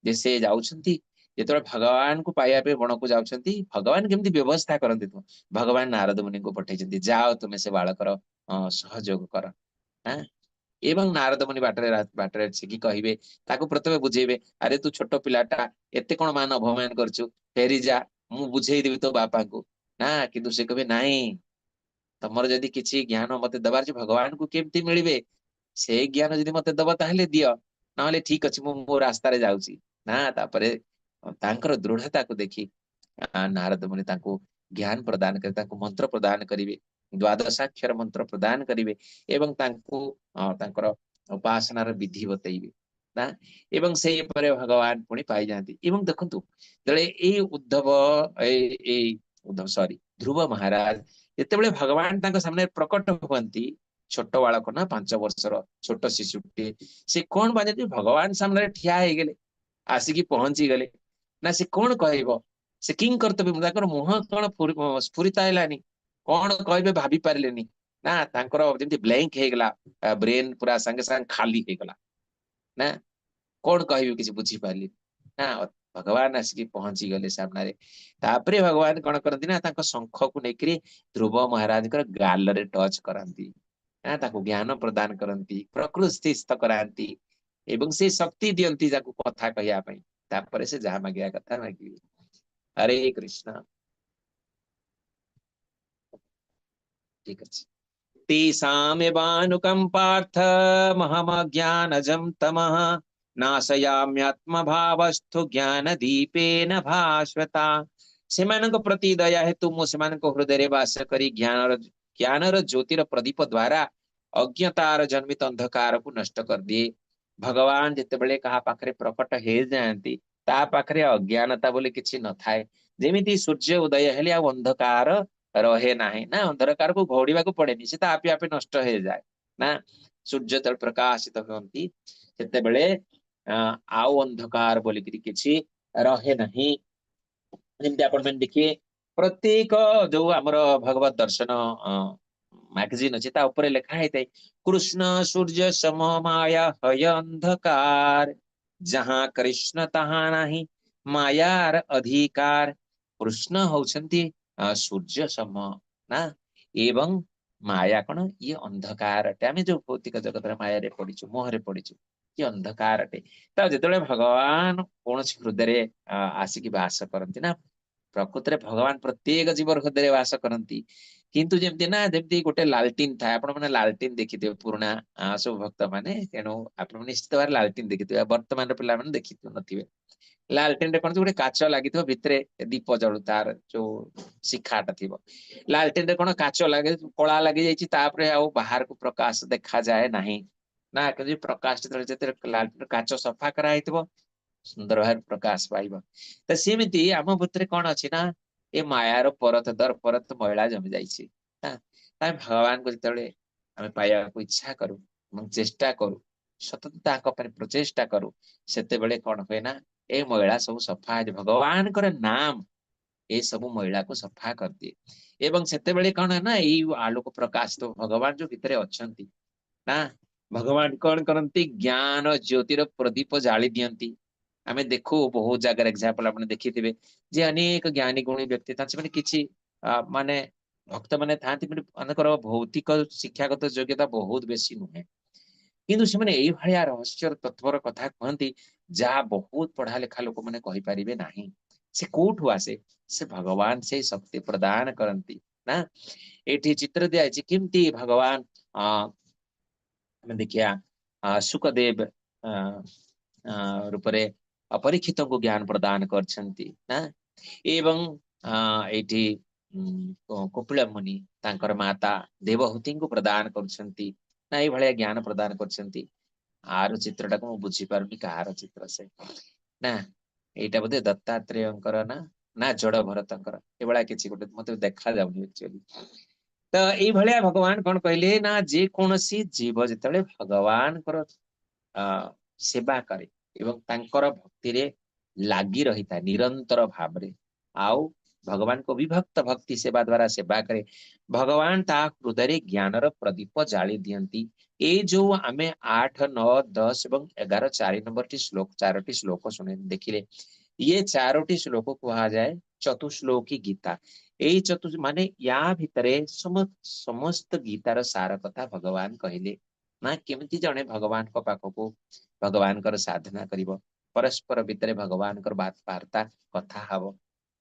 जे से जाउछन्ति जेतबे भगवान को पाइबा पे बण को जाउछन्ति भगवान केमती व्यवस्था करन्ति तू भगवान नारद मुनि को पठेइछन्ति जाओ तुमे से बालकर सहयोग कर हाँ एवं नारद मुनि बाटरे छिकी कहिबे ताको प्रथमे बुझेबे अरे तू छोट पिलाटा एते कोन मान अपमान करछु फेरी जा मु बुझेई देबी तो बापा को ना किंतु से कहबे नाही तमर जदी किछि ज्ञान मते दबार छै भगवान को केमती मिलिबे से ज्ञान जदी मते दबा ताहले दियो नहले ठीक अछि मु मो रास्ता रे जाउची ना तापरे तांकर दृढ़ता को देखी नारद मुनि तांको ज्ञान प्रदान करे तांको मंत्र प्रदान करिवे द्वादशाक्षर मंत्र प्रदान करिवे एवं तांको तांकर उपासनार विधि बतैबे ना एवं से परे भगवान पुणी पाई जाती एवं देखंतु जले ए उद्धव ए उद्धव सॉरी ध्रुव महाराज जेतेबेले भगवान तांको सामने प्रकट हुअंती छोट बालक ना 5 वर्षर छोट शिशुटे से कोन बाजे भगवान सामने ठिया हे गेले आसिकी पहुंची गले ना से कोन कहइबो से किंग कर्तव्य ताकर मुह कोन स्फुरित आइलानी कोन कहबे भाभी पारलेनी ना तांकर जेंति ब्लैंक हे गेला ब्रेन पूरा संगे संग खाली हे गेला ना कोन कहबे किछ बुझी पारली ना भगवान आसिकी पहुंची गले सामने रे तापरे भगवान कोन करती ना तांको शंख को नेकरी ध्रुव महाराज कर गाल रे टच करंती ना ताको ज्ञान प्रदान करंती प्रकृति स्थित करांती एवं से शक्ति दियंती जाको कथा कहया पई तापरे से जहा मागिया कथा मागी हरे कृष्ण ठीक अछि तेषामेवानुकम्पार्थ महमज्ञानजं तमः नाशयाम्यात्मभावस्थो ज्ञानदीपेन भास्वता सेमानक प्रति दया हेतु मु सेमानक हृदय वास करी ज्ञानर ज्योतिर प्रदीप द्वारा अज्ञतार जन्मित अंधकार को नष्ट कर दिए भगवान जितेबेले कहा पाखरे प्रकट हे जाती ता पाखरे अज्ञानता बोली किछि न थाए जेमिति सूर्य उदय हेले आ अंधकार रहे नाही ना अंधकार को घोड़ीबा को पड़ेनी से आपे आपे नष्ट हो जाए ना सूर्य तल प्रकाशित होती सेते बेले आउ अंधकार बोली किछि रहे नहीं। ଯେମିତି ଆପଣ ମାନେ ଦେଖିବେ ପ୍ରତ୍ୟେକ ଯୋଉ ଆମର ଭଗବତ ଦର୍ଶନ ମ୍ୟାଗାଜିନ୍ ଅଛି ତା ଉପରେ ଲେଖା ହେଇଥାଏ କୃଷ୍ଣ ସୂର୍ଯ୍ୟ ସମ ମାୟା ହୟ ଅନ୍ଧକାର ଯାହା କୃଷ୍ଣ ତାହା ନାହିଁ ମାୟାର ଅଧିକାର। କୃଷ୍ଣ ହଉଛନ୍ତି ସୂର୍ଯ୍ୟ ସମ ନା ଏବଂ ମାୟା କଣ ଇଏ ଅନ୍ଧକାର ଅଟେ। ଆମେ ଯୋଉ ଭୌତିକ ଜଗତରେ ମାୟାରେ ପଡିଛୁ ମୋହରେ ପଡିଛୁ ଇଏ ଅନ୍ଧକାର ଅଟେ। ତ ଯେତେବେଳେ ଭଗବାନ କୌଣସି ହୃଦୟରେ ଆସିକି ବାସ କରନ୍ତି ନା ପ୍ରକୃତରେ ଭଗବାନ ପ୍ରତ୍ୟେକ ଜୀବ ହୃଦୟରେ ବାସ କରନ୍ତି। କିନ୍ତୁ ଯେମିତି ନା ଯେମିତି ଗୋଟେ ଲାଲଟିନ ଥାଏ ଆପଣ ମାନେ ଲାଲଟିନ ଦେଖିଥିବେ ପୁରୁଣା ସବୁ ଭକ୍ତ ମାନେ ତେଣୁ ଆପଣ ନିଶ୍ଚିତ ଭାବରେ ଲାଲଟିନ ଦେଖିଥିବେ ବର୍ତ୍ତମାନର ପିଲାମାନେ ଦେଖିଥିବେ ନଥିବେ। ଲାଲଟେନ ରେ କଣ ଗୋଟେ କାଚ ଲାଗିଥିବ ଭିତରେ ଦୀପ ଜଳୁ ତାର ଯୋଉ ଶିଖାଟା ଥିବ। ଲାଲଟେନ ରେ କଣ କାଚ ଲାଗେ କଳା ଲାଗି ଯାଇଛି ତାପରେ ଆଉ ବାହାରକୁ ପ୍ରକାଶ ଦେଖାଯାଏ ନାହିଁ ନା କିନ୍ତୁ ପ୍ରକାଶ ଯେତେବେଳେ ଲାଲଟେନ କାଚ ସଫା କରାହେଇଥିବ ସୁନ୍ଦର ଭାବରେ ପ୍ରକାଶ ପାଇବ। ତ ସେମିତି ଆମ ଭିତରେ କଣ ଅଛି ନା ଏ ମାୟାର ପରତ ଦର ପରତ ମଇଳା ଜମି ଯାଇଛି ନା ଆମେ ଭଗବାନଙ୍କୁ ଯେତେବେଳେ ଆମେ ପାଇବାକୁ ଇଚ୍ଛା କରୁ ଏବଂ ଚେଷ୍ଟା କରୁ ସତତ ତାଙ୍କ ପାଇଁ ପ୍ରଚେଷ୍ଟା କରୁ ସେତେବେଳେ କଣ ହୁଏ ନା ଏ ମଇଳା ସବୁ ସଫା ହେଇଯିବ। ଭଗବାନଙ୍କର ନାମ ଏ ସବୁ ମଇଳାକୁ ସଫା କରିଦିଏ ଏବଂ ସେତେବେଳେ କଣ ନା ଏଇ ଆଲୋକ ପ୍ରକାଶ ଭଗବାନ ଯୋଉ ଭିତରେ ଅଛନ୍ତି ନା ଭଗବାନ କଣ କରନ୍ତି ଜ୍ଞାନ ଜ୍ୟୋତିର ପ୍ରଦୀପ ଜାଳି ଦିଅନ୍ତି। ଆମେ ଦେଖୁ ବହୁତ ଜାଗାରେ ଏକ୍ସାମ୍ପଲ ଆପଣ ଦେଖିଥିବେ ଯେ ଅନେକ ଜ୍ଞାନୀ ଗୁଣୀ ବ୍ୟକ୍ତି ଥାନ୍ତି ସେମାନେ କିଛି ମାନେ ଭକ୍ତ ମାନେ ଥାନ୍ତି ମାନଙ୍କର ଭୌତିକ ଶିକ୍ଷାଗତ ଯୋଗ୍ୟତା ବହୁତ ବେଶୀ ନୁହେଁ କିନ୍ତୁ ସେମାନେ ଏଇଭଳିଆ ରହସ୍ୟର ତତ୍ଵର କଥା କୁହନ୍ତି ଯାହା ବହୁତ ପଢା ଲେଖା ଲୋକମାନେ କହିପାରିବେ ନାହିଁ। ସେ କୋଉଠୁ ଆସେ ସେ ଭଗବାନ ସେଇ ଶକ୍ତି ପ୍ରଦାନ କରନ୍ତି ନା। ଏଠି ଚିତ୍ର ଦିଆଯାଇଛି କେମିତି ଭଗବାନ ଆମେ ଦେଖିବା ସୁଖଦେବ ରୂପରେ ପରୀକ୍ଷିତଙ୍କୁ ଜ୍ଞାନ ପ୍ରଦାନ କରିଛନ୍ତି ନା ଏବଂ ଏଇଠି କପିଳ ମୁନି ତାଙ୍କର ମାତା ଦେବହୂତିଙ୍କୁ ପ୍ରଦାନ କରୁଛନ୍ତି ନା ଏଇଭଳିଆ ଜ୍ଞାନ ପ୍ରଦାନ କରୁଛନ୍ତି। ଆର ଚିତ୍ରଟାକୁ ମୁଁ ବୁଝିପାରୁନି କାହାର ଚିତ୍ର ସେ ନା ଏଇଟା ବୋଧେ ଦତ୍ତାତ୍ରେୟଙ୍କର ନା ନା ଜଡ ଭରତଙ୍କର ଏଇଭଳିଆ କିଛି ଗୋଟେ ମତେ ଦେଖା ଯାଉନି ଆକ୍ଚୁଆଲି। ତ ଏଇଭଳିଆ ଭଗବାନ କଣ କହିଲେ ନା ଯେ କୌଣସି ଜୀବ ଯେତେବେଳେ ଭଗବାନଙ୍କର ସେବା କରେ ଏବଂ ତାଙ୍କର ଭକ୍ତିରେ ଲାଗି ରହିଥାଏ ନିରନ୍ତର ଭାବରେ ଆଉ ଭଗବାନଙ୍କ ବିଭକ୍ତ ଭକ୍ତି ସେବା ଦ୍ଵାରା ସେବା କରେ ଭଗବାନ ତା ହୃଦୟରେ ଜ୍ଞାନର ପ୍ରଦୀପ ଜାଳି ଦିଅନ୍ତି। ଏଇ ଯୋଉ ଆମେ 8, 9, 10 ଏବଂ 11 ଚାରି ନମ୍ବରଟି ଶ୍ଲୋକ ଚାରୋଟି ଶ୍ଲୋକ ଶୁଣି ଦେଖିଲେ ଇଏ ଚାରୋଟି ଶ୍ଲୋକ କୁହାଯାଏ ଚତୁଶ୍ଲୋକୀ ଗୀତା। ଏଇ ମାନେ ୟା ଭିତରେ ସମସ୍ତ ଗୀତାର ସାର କଥା ଭଗବାନ କହିଲେ ନା କେମିତି ଜଣେ ଭଗବାନଙ୍କ ପାଖକୁ ଭଗବାନଙ୍କର ସାଧନା କରିବ ପରସ୍ପର ଭିତରେ ଭଗବାନଙ୍କର ବାର୍ତ୍ତା କଥା ହବ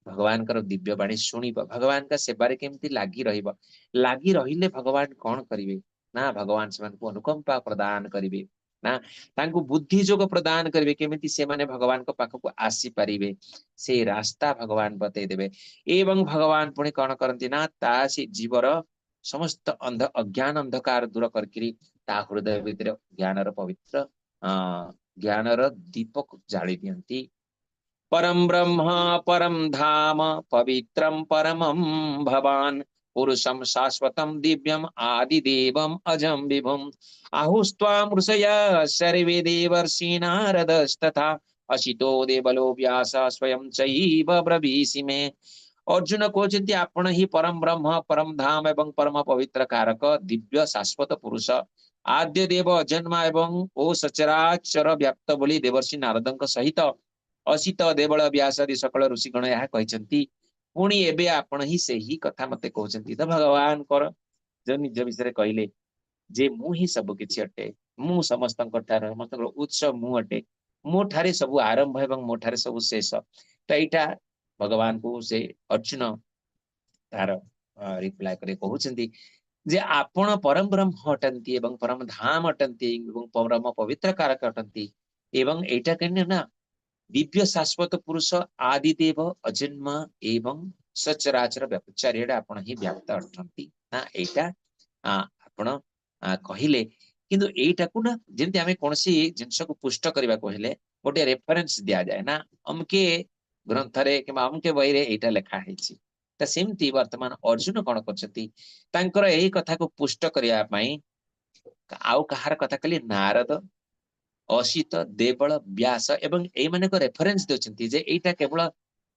ଭଗବାନଙ୍କର ଦିବ୍ୟ ବାଣୀ ଶୁଣିବ ଭଗବାନଙ୍କ ସେବାରେ କେମିତି ଲାଗି ରହିବ। ଲାଗି ରହିଲେ ଭଗବାନ କଣ କରିବେ ନା ଭଗବାନ ସେମାନଙ୍କୁ ଅନୁକମ୍ପା ପ୍ରଦାନ କରିବେ ନା ତାଙ୍କୁ ବୁଦ୍ଧି ଯୋଗ ପ୍ରଦାନ କରିବେ କେମିତି ସେମାନେ ଭଗବାନଙ୍କ ପାଖକୁ ଆସିପାରିବେ ସେଇ ରାସ୍ତା ଭଗବାନ ବତେଇ ଦେବେ ଏବଂ ଭଗବାନ ପୁଣି କଣ କରନ୍ତି ନା ତା ସେ ଜୀବର ସମସ୍ତ ଅଜ୍ଞାନ ଅନ୍ଧକାର ଦୂର କରିକିରି ତା ହୃଦୟ ଭିତରେ ଜ୍ଞାନର ପବିତ୍ର ଜ୍ଞାନର ଦୀପକୁ ଜାଳି ଦିଅନ୍ତି। परम ब्रह्म परम धाम पवित्रम परमं भवान पुरुषम शाश्वतम दिव्यम आदिदेवम अजम विभुम आहुस्त्वाम ऋषया सर्वे देवर्षि नारदस्तथा असितो देवलो व्यास स्वयं चैव ब्रवीषि मे। अर्जुन कहते आपण ही परम ब्रह्म परम धाम एवं परम पवित्र कारक दिव्य शाश्वत पुरुष आद्य देव अजन्मा एवं ओ सचराचर व्याप्त बोली देवर्षि नारदଙ୍କ सहित असित देवल व्यासादि सकल ऋषिगण ଏହା କହିଛନ୍ତି। ପୁଣି ଏବେ ଆପଣ ହିଁ ସେହି କଥା ମତେ କହୁଛନ୍ତି ତ ଭଗବାନଙ୍କର ଯୋଉ ନିଜ ବିଷୟରେ କହିଲେ ଯେ ମୁଁ ହିଁ ସବୁ କିଛି ଅଟେ ମୁଁ ସମସ୍ତଙ୍କ ଠାରୁ ସମସ୍ତଙ୍କର ଉତ୍ସ ମୁଁ ଅଟେ ମୋ ଠାରେ ସବୁ ଆରମ୍ଭ ଏବଂ ମୋ ଠାରେ ସବୁ ଶେଷ। ତ ଏଇଟା ଭଗବାନଙ୍କୁ ସେ ଅର୍ଜୁନ ତାର ରିପ୍ଲାଏ କରି କହୁଛନ୍ତି ଯେ ଆପଣ ପରମ ବ୍ରହ୍ମ ଅଟନ୍ତି ଏବଂ ପରମ ଧାମ ଅଟନ୍ତି ଏବଂ ପରମ ପବିତ୍ର କାରକ ଅଟନ୍ତି ଏବଂ ଏଇଟା କେନ ନା दिव्य शाश्वत पुरुष आदिदेव अजन्मा एवं सचराचर व्याप्त चारिआडे आपण ही व्याप्त अटंती ना एटा आपण कहिले किंतु एटाकू ना जेमति आमे कोनसी जिंस को पुष्ट करबा कहले गोटे रेफरेंस दिया जाए ना अमके ग्रंथरे किबा अमके बहिरे एटा लेखा हेछि त सेमति वर्तमान अर्जुन कोन करछथि तांकर एही कथा को पुष्ट करिया पई आउ कहार कथा कली नारद असित देवल व्यास एवं एई माने को रेफरेंस देउछंती जे एईटा केवल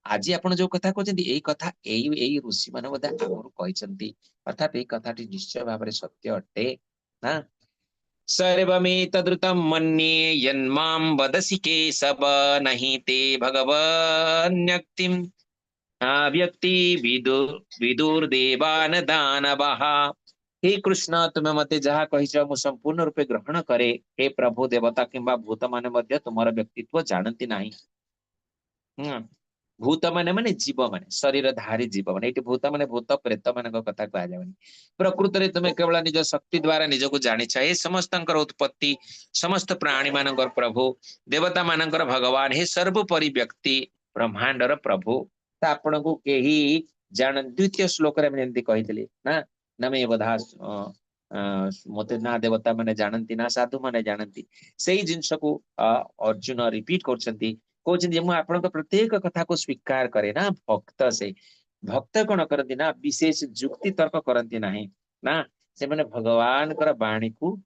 आज आपण जो कथा कहते एई कथा एई ऋषि माने बोधे आगुरु कहचंती अर्थात एई कथाटी निश्चय भाବରେ सत्य अटे ना सर्वमेतद्रुतं मन्ये यन्मां वदसि केशव नहि ते भगवन्यक्तिं व्यक्ति विदुर्देवान दानवः हे कृष्ण तुम्हें मते जहा कहिछ मु संपूर्ण रूपे ग्रहण करे हे प्रभु देवता किंबा भूत माने मध्य तुमर व्यक्तित्व जानती नाही भूत माने जीव माने शरीर धारी जीव माने एटी भूत माने भूत प्रेत मान कथा कह जावनी प्रकृत रे तुमे केवल निज शक्ति द्वारा निजको जानिछ हे समस्तंकर उत्पत्ति समस्त प्राणी मानकर प्रभु देवता मानकर भगवान हे सर्वोपरि व्यक्ति ब्रह्मांडर प्रभु त आपण को केही जान द्वितीय श्लोक रे जेंति कहितले ना नमे बधा मते ना देवता माने जानती ना साधु माने जानती सेही जिंस को अर्जुन रिपीट करछंती कहते आपण प्रत्येक कथा को स्वीकार करे ना भक्त से भक्त कौन करती ना विशेष जुक्ति तर्क करती नहीं ना से माने भगवान कर वाणी को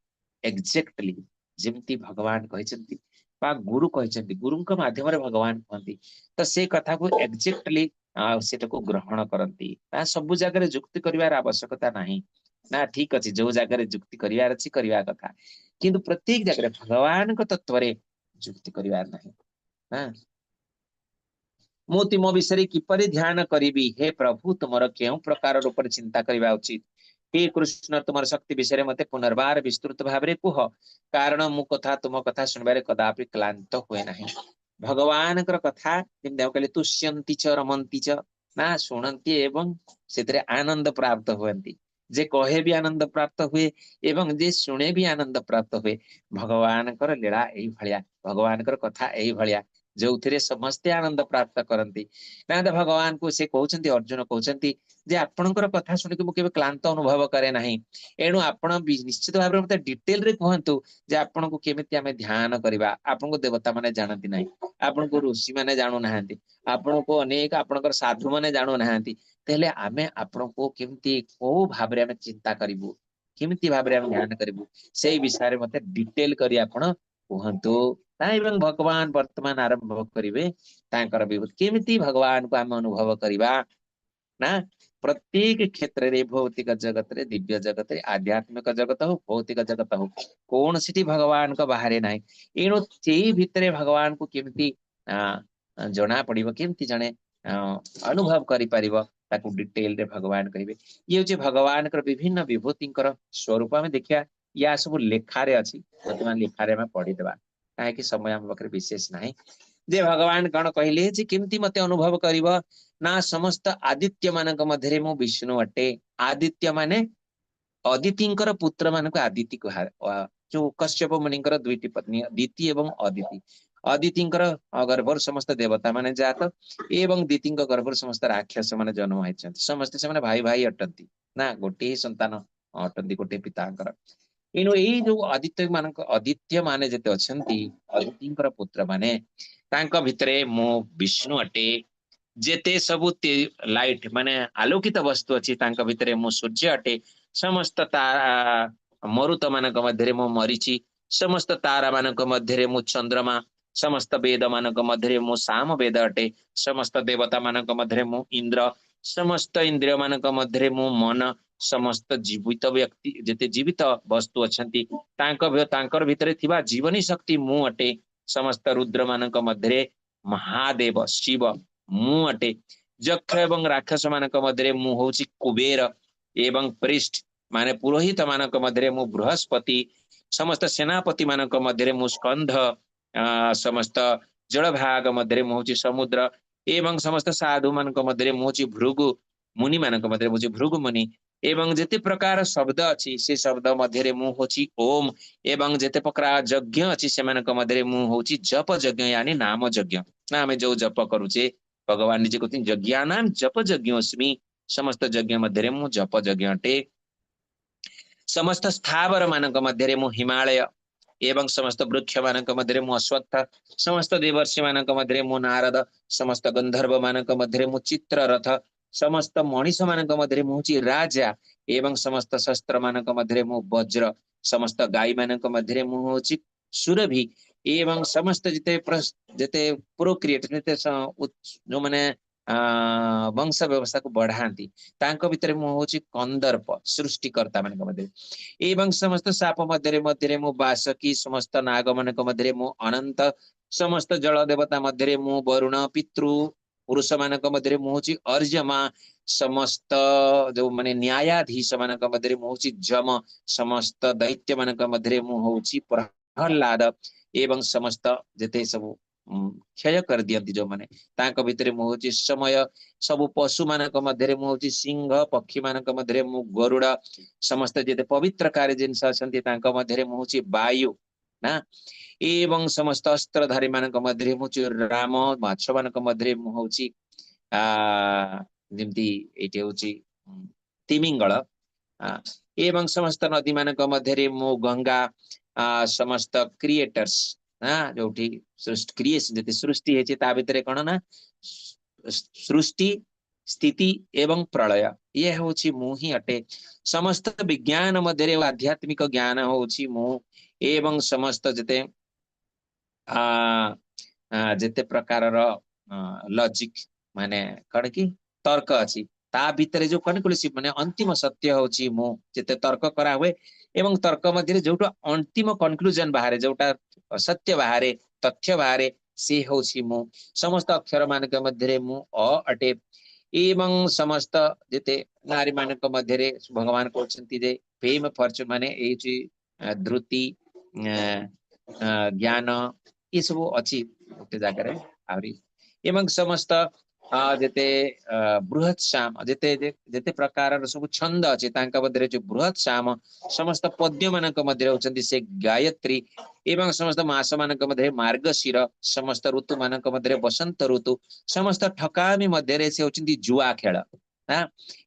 एक्जेक्टली जेमती भगवान कहते गुरु कहते गुरु माध्यम भगवान कहती तो से कथा को एक्जेक्टली सेटा को ग्रहण करती ना सब जगह जुक्ति करिवार आवश्यकता नहीं ना ठीक अच्छे जो जगह जुक्ति करिवार अछि करिवा कथा किंतु प्रत्येक जगह भगवान को तत्व रे जुक्ति करिवार नहीं मु तुम विषय किपरि ध्यान करी हे प्रभु तुमर क्यों प्रकार रूप चिंता करवा उचित हे कृष्ण तुमर शक्ति विषय मते पुनर्बार विस्तृत भाव में कुह कारण मु कथा तुम कथा सुनबारे कदापि क्लांत हुए नहीं भगवान कथा कहले तुष्यंती च रमंती च ना शुणती एवं से आनंद प्राप्त हुए जे कहे भी आनंद प्राप्त हुए एवं जे शुणे भी आनंद प्राप्त हुए भगवान लीला यही भलिया भगवान कथा यही भलिया जो थे समस्ते आनंद प्राप्त करती ना तो भगवान को से कहते अर्जुन कहते जे आपणकर कथा शुणिक मुझे क्लांत अनुभव करे नहीं एणु आपण निश्चित भाव में डिटेल रे कहतु जे आपण को केमिति आमे ध्यान करबा आपण को देवता माने जानती नहीं आपण को ऋषि माने जानु नाहंती आपण को अनेक आपणकर साधु माने जानु नाहंती तेले आमे आपण को केमिति को भाव रे आमे चिंता करिवु केमिति भाव रे आमे ध्यान करिवु सेही विषय रे मते डिटेल करी आपण कहतु एवं भगवान वर्तमान आरंभ करिवे तांकर विभूति केमिति भगवान को आमे अनुभव करिबा ना प्रत्येक क्षेत्र रे भौतिक जगत रे दिव्य जगत रे आध्यात्मिक जगत हो भौतिक जगत हो कौन सी भगवान को बाहर ना एणु से भितर भगवान को केमिति जना पड़िबो केमिति जने अनुभव करि परिबो ताकू डिटेल रे भगवान कहिबे ये जे भगवान कर विभिन्न विभूति स्वरूप में देखिया या सब लेखारे अछि वर्तमान लेखारे में पढ़ी देबा काहे कि समय हम बकरे विशेष नहीं जे भगवान कौन कहले जे केमती मते अनुभव करिब ना समस्त आदित्य मानक मध्यरे मु विष्णु अटे आदित्य माने अदितिंकर पुत्र मानक आदिति कहा जो कश्यप मुनिंकर दुईटी पत्नी दिति एवं अदिति अदितिंकर गर्भर समस्त देवता माने जात एवं दितिंक गर्भर समस्त राक्षस माने जन्म होइछन्ति समस्त से माने भाई भाई अटंती ना गोटे संतान अटंती गोटे पितांकर एणु यही जो आदित्य माने जेते अछंती अदितिंकर पुत्र माने तांक भितरे मो विष्णु अटे जेते सबु लाइट माने आलोकित वस्तु अछि तांक भितरे मो सूर्य अटे समस्त तारा मरुत मानक मध्यरे मो मरीचि समस्त तारा मानक मध्यरे मो चंद्रमा समस्त वेद मानक मध्यरे मो साम वेद अटे समस्त देवता मानक मध्यरे मो इंद्र समस्त इंद्रिय मानक मध्यरे मो मन समस्त जीवित व्यक्ति जेते जीवित वस्तु अछंती तांकर भितरे थिबा जीवनी शक्ति मु अटे समस्त रुद्र मानक मध्यरे महादेव शिव मु अटे यक्ष एवं राक्षस मानक मध्यरे मु होची कुबेर एवं पृष्ठ माने पुरोहित मानक मध्यरे मु बृहस्पति समस्त सेनापति मानक मध्यरे मु स्कंध समस्त जल भाग मध्यरे मु होची समुद्र एवं समस्त साधु मानक मध्यरे मु होची भृगु मुनि मानक मध्यरे मु होची भृगु मुनि एवं जेते प्रकार शब्द अछि से शब्द मध्यरे मु होची ओम एवं जेते प्रकार यज्ञ अछि से मानक मध्यरे मु होची जप यज्ञ यानी नाम यज्ञ ना हमें जो जप करूचे भगवान निजे कहते यज्ञानाम जप यज्ञोस्मि समस्त यज्ञ मध्यरे मु जप यज्ञ अटे समस्त स्थावर मानक मध्यरे मु हिमालय एवं समस्त वृक्ष मानक मध्यरे मु अश्वत्थ समस्त देवर्षि मानक मध्यरे मु नारद समस्त गंधर्व मानक मध्यरे मु चित्ररथ समस्त मनीष मानक मध्यरे मु होची राजा एवं समस्त शस्त्र मानक मध्यरे मु वज्र समस्त गाई मानक मध्यरे मु होची सुरभि एवं समस्त जिते जिते प्रोक्रिएट जो माने वंश व्यवस्था को बढ़ाती तांको भितर मु होची कंदर्प सृष्टिकर्ता मानक मध्य एवं समस्त साप मध्य मध्य मु बासकी समस्त नाग मानक मध्य मु अनंत समस्त जल देवता मध्य मु वरुण पितृ पुरुष मानक मध्य मु होची अर्जमा समस्त जो माने न्यायाधीश मानक मध्य मु होची जम समस्त दैत्य मानक मध्य मु होची प्रहलाद एवं समस्त जेते सब क्षय कर दियंती जो माने तांको भितरे मु होची समय सब पशु मानक मध्य मु होची सिंह पक्षी मानक मध्य मु गरुड़ समस्त जेते पवित्र कार्य जिनस असंती तांको मध्य मु होची वायु ना एवं समस्त अस्त्रधारी मानक मध्य मु होची राम माछ मानक मध्य मु होची जेमती एटे होची तिमिंगल एवं समस्त नदी मानक मध्य मु गंगा समस्त क्रिएटर्स जो क्रिएशन जति सृष्टि है ता भितर कौन ना सृष्टि स्थिति एवं प्रलय ये होची मु ही अटे समस्त विज्ञान मध्य आध्यात्मिक ज्ञान होची मु एवं समस्त जते जेते प्रकार लॉजिक माने कण की तर्क अछि ता भितर जो कनक्लूसिव माने अंतिम सत्य होची मु जेते तर्क करा हुए एवं तर्क मध्य जोटा अंतिम कनक्लूजन बाहर जोटा सत्य बाहर तथ्य बाहर से होची मु समस्त अक्षर मानक मध्य मु अटे एवं समस्त जेते नारी मानक मध्य भगवान कहते जे फेम फॉर्चून माने एची धृति ज्ञान ये सब अच्छी गोटे जगह आवरी एवं समस्त जेते बृहत श्याम जेते जेते प्रकार सब छंद अच्छे तांका मध्य जो बृहत श्याम समस्त पद्य मानक मध्य होचंती से गायत्री एवं समस्त मास मानक मध्य मार्गशीर समस्त ऋतु मानक मध्य बसंत ऋतु समस्त ठकामी मध्य से होचंती जुआ खेल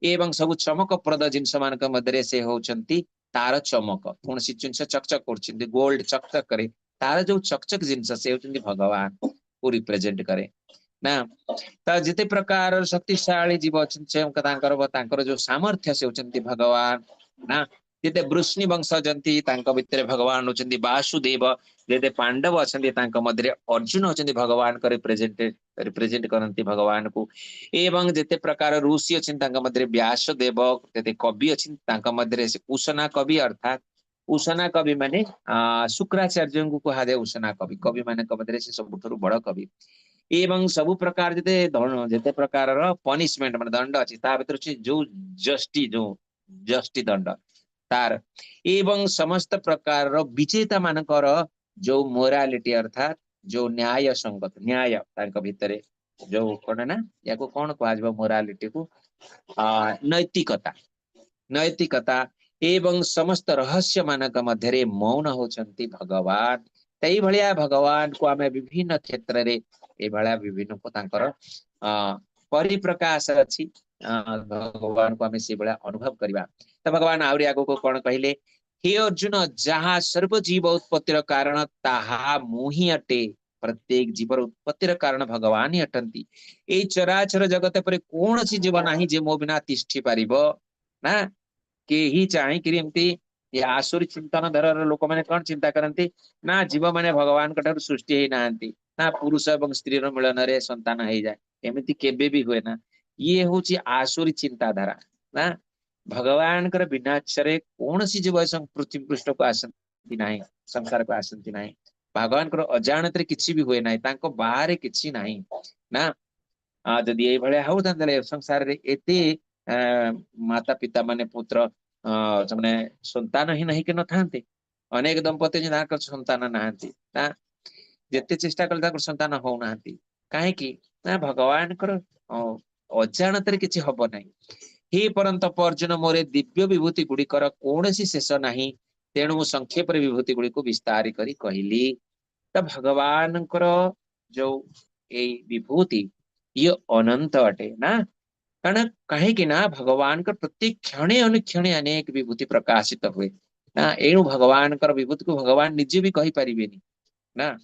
एवं सब चमकप्रद जिनस मानक मध्य से होचंती तार चमक कौन सी जिनस चकचक करछंती गोल्ड चकचक करे तार जो चकचक जिनस से होचंती भगवान को रिप्रेजेंट करे ना ता जिते प्रकार शक्तिशाली जीव तांकर जो सामर्थ्य से होचंती भगवान ना जिते वृष्णि वंश जंती तांका भितर भगवान होचंती वासुदेव जेते पांडव अछंती तांका मध्य अर्जुन होचंती भगवान को रिप्रेजेंट करंती भगवान को एवं जेते प्रकार ऋषि अछंती तांका मध्य व्यासदेव जेते कवि अछंती तांका मध्य उषना कवि अर्थात उषना कवि माने शुक्राचार्य को कहा उषना कवि कवि माने मध्य से सबुठु बड़ कवि एवं सब प्रकार जेते प्रकार पनिशमेंट माने दंड अछि ता भितर जो जस्टी दंड तार एवं समस्त प्रकार विजेता मानकर जो मोरालिटी अर्थात जो न्याय संगत न्याय तांका भितरे जो कोन ना याको कोन कहबो मोरालिटी को नैतिकता नैतिकता एवं समस्त रहस्य मानक मध्य मौन होचंती भगवान तई भलिया भगवान को आमे विभिन्न क्षेत्र रे ए भलिया विभिन्न को तांकर परिप्रकाश अछि भगवान को आमे से भलिया अनुभव करबा त भगवान आउरी आगो को कोन कहिले हे अर्जुन जहाँ सर्वजीव उत्पत्तिर कारण ताहा मुहि अटे प्रत्येक जीवर उत्पत्तिर कारण भगवान ही अटंती ए चराचर जगत पर कौन सी जीव नाही जे मो बिना तिष्ठि पारिबो ना के ही चाहे कि एमती ये आसुरी चिंतन धरर लोक माने कौन चिंता करती ना जीव माने भगवान कठार सृष्टि ही नांती ना पुरुष एवं स्त्री मिलन रे संतान हो जाए एमती केबे भी हुए ना ये होची आसुरी चिंताधारा ना भगवान कर बिना अक्षरे कौन सी जीव पृथ्वी पृष्ठ को आसंती नाही संसार को आसंती नाही भगवान कर अजाणत रे किछि भी हुए नाही तांको बाहर किछि नाही ना जदि ये भले हो तांतले संसार रे एते माता पिता माने पुत्र माने संतान ही नहीं के न थांते अनेक दंपति जे तांकर संतान नाहंती ना जेते चेष्टा कल तांकर संतान हो नाहंती काहे कि ना भगवान कर अजाणत रे किछि हबो नाही हे परंत अर्जुन मोरे दिव्य विभूति गुड़िकर कौनसी शेष नाही तेणु संक्षेप विभूति गुड़ी को विस्तार करी कहली तो भगवान जो ए विभूति ये अनंत अटे ना कारण कहे कि ना भगवान का प्रत्येक क्षणे अनुक्षणे अनेक विभूति प्रकाशित हुए ना एणु भगवान कर विभूति को भगवान निजे भी कहि परिबेनी ना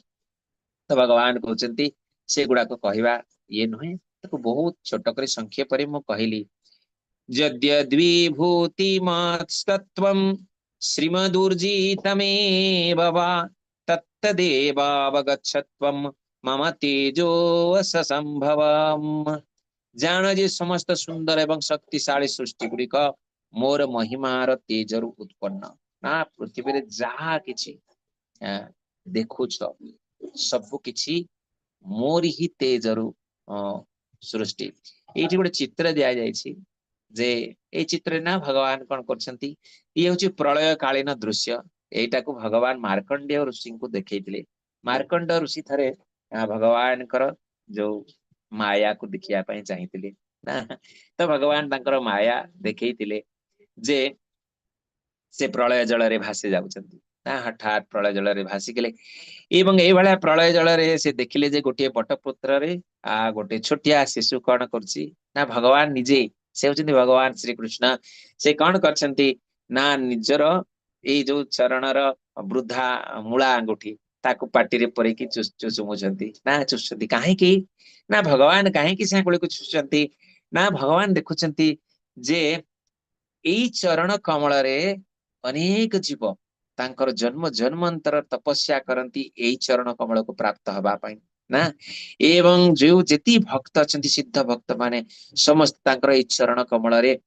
तो भगवान कहते से गुड़ा को कहवा ये नुहे तो बहुत छोट कर संक्षेप मु कहली यद्यद्विभूतिमत्सत्त्वं श्रीमदूर्जितमेव वा तदेवावगच्छत्वं मम तेजोवश संभवम्। जान जे समस्त सुंदर एवं शक्तिशाली सृष्टि गुड़िक मोर महिमार तेजरु उत्पन्न। ना पृथ्वी रे जहा किछि देखुछ सब किछि मोर ही तेजरु सृष्टि। एठी गोटे चित्र दिया जायछि जे ए चित्र ना भगवान कौन करछंती ये होछि प्रलय कालीन दृश्य। एटा को भगवान मार्कंडेय ऋषि को देखैतिले। मार्कंडेय ऋषि थरे भगवान कर जो माया को देखिया पई चाहितिले ना तो भगवान तांकर माया देखैतिले जे से प्रलय जल रे भासी जाउछंती ना हठात प्रलय जल रे भासी गेले एवं ए भला प्रलय जल रे से देखिले जे गोटे बटपुत्र रे गोटे छोटिया शिशु कौन करछि ना भगवान निजे से होचंती भगवान श्री कृष्ण से कौन करछंती ना निजर ए जो चरणर वृद्धा मूला अंगुठी ताकू पाटी रे परे की चुमुचंती ना चुसंती काहे की ना भगवान काहे की से कोले को चुसंती ना भगवान देखुचंती जे एई चरण कमल रे अनेक जीव तांकर जन्म जन्मांतर तपस्या करंती एई चरण कमल को प्राप्त हवा पाई ना एवं जो जेती भक्त अछंती सिद्ध भक्त माने समस्त तांकर एई चरण कमल रे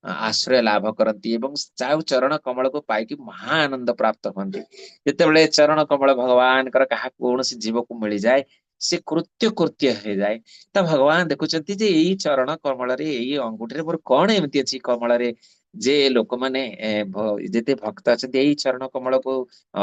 आश्रय लाभ करंती एवं जाउ चरण कमल को पाई कि महा आनंद प्राप्त होंती। जेतेबेले चरण कमल भगवान कर कहा कोनसी जीव को मिल जाए से कृत्य कृत्य हो जाए तो भगवान देखुचंती जे एई चरण कमल रे एई अंगूठी रे मोर कोन एमती अछि कमल रे जे लोक माने जेते भक्त अछंती एई चरण कमल को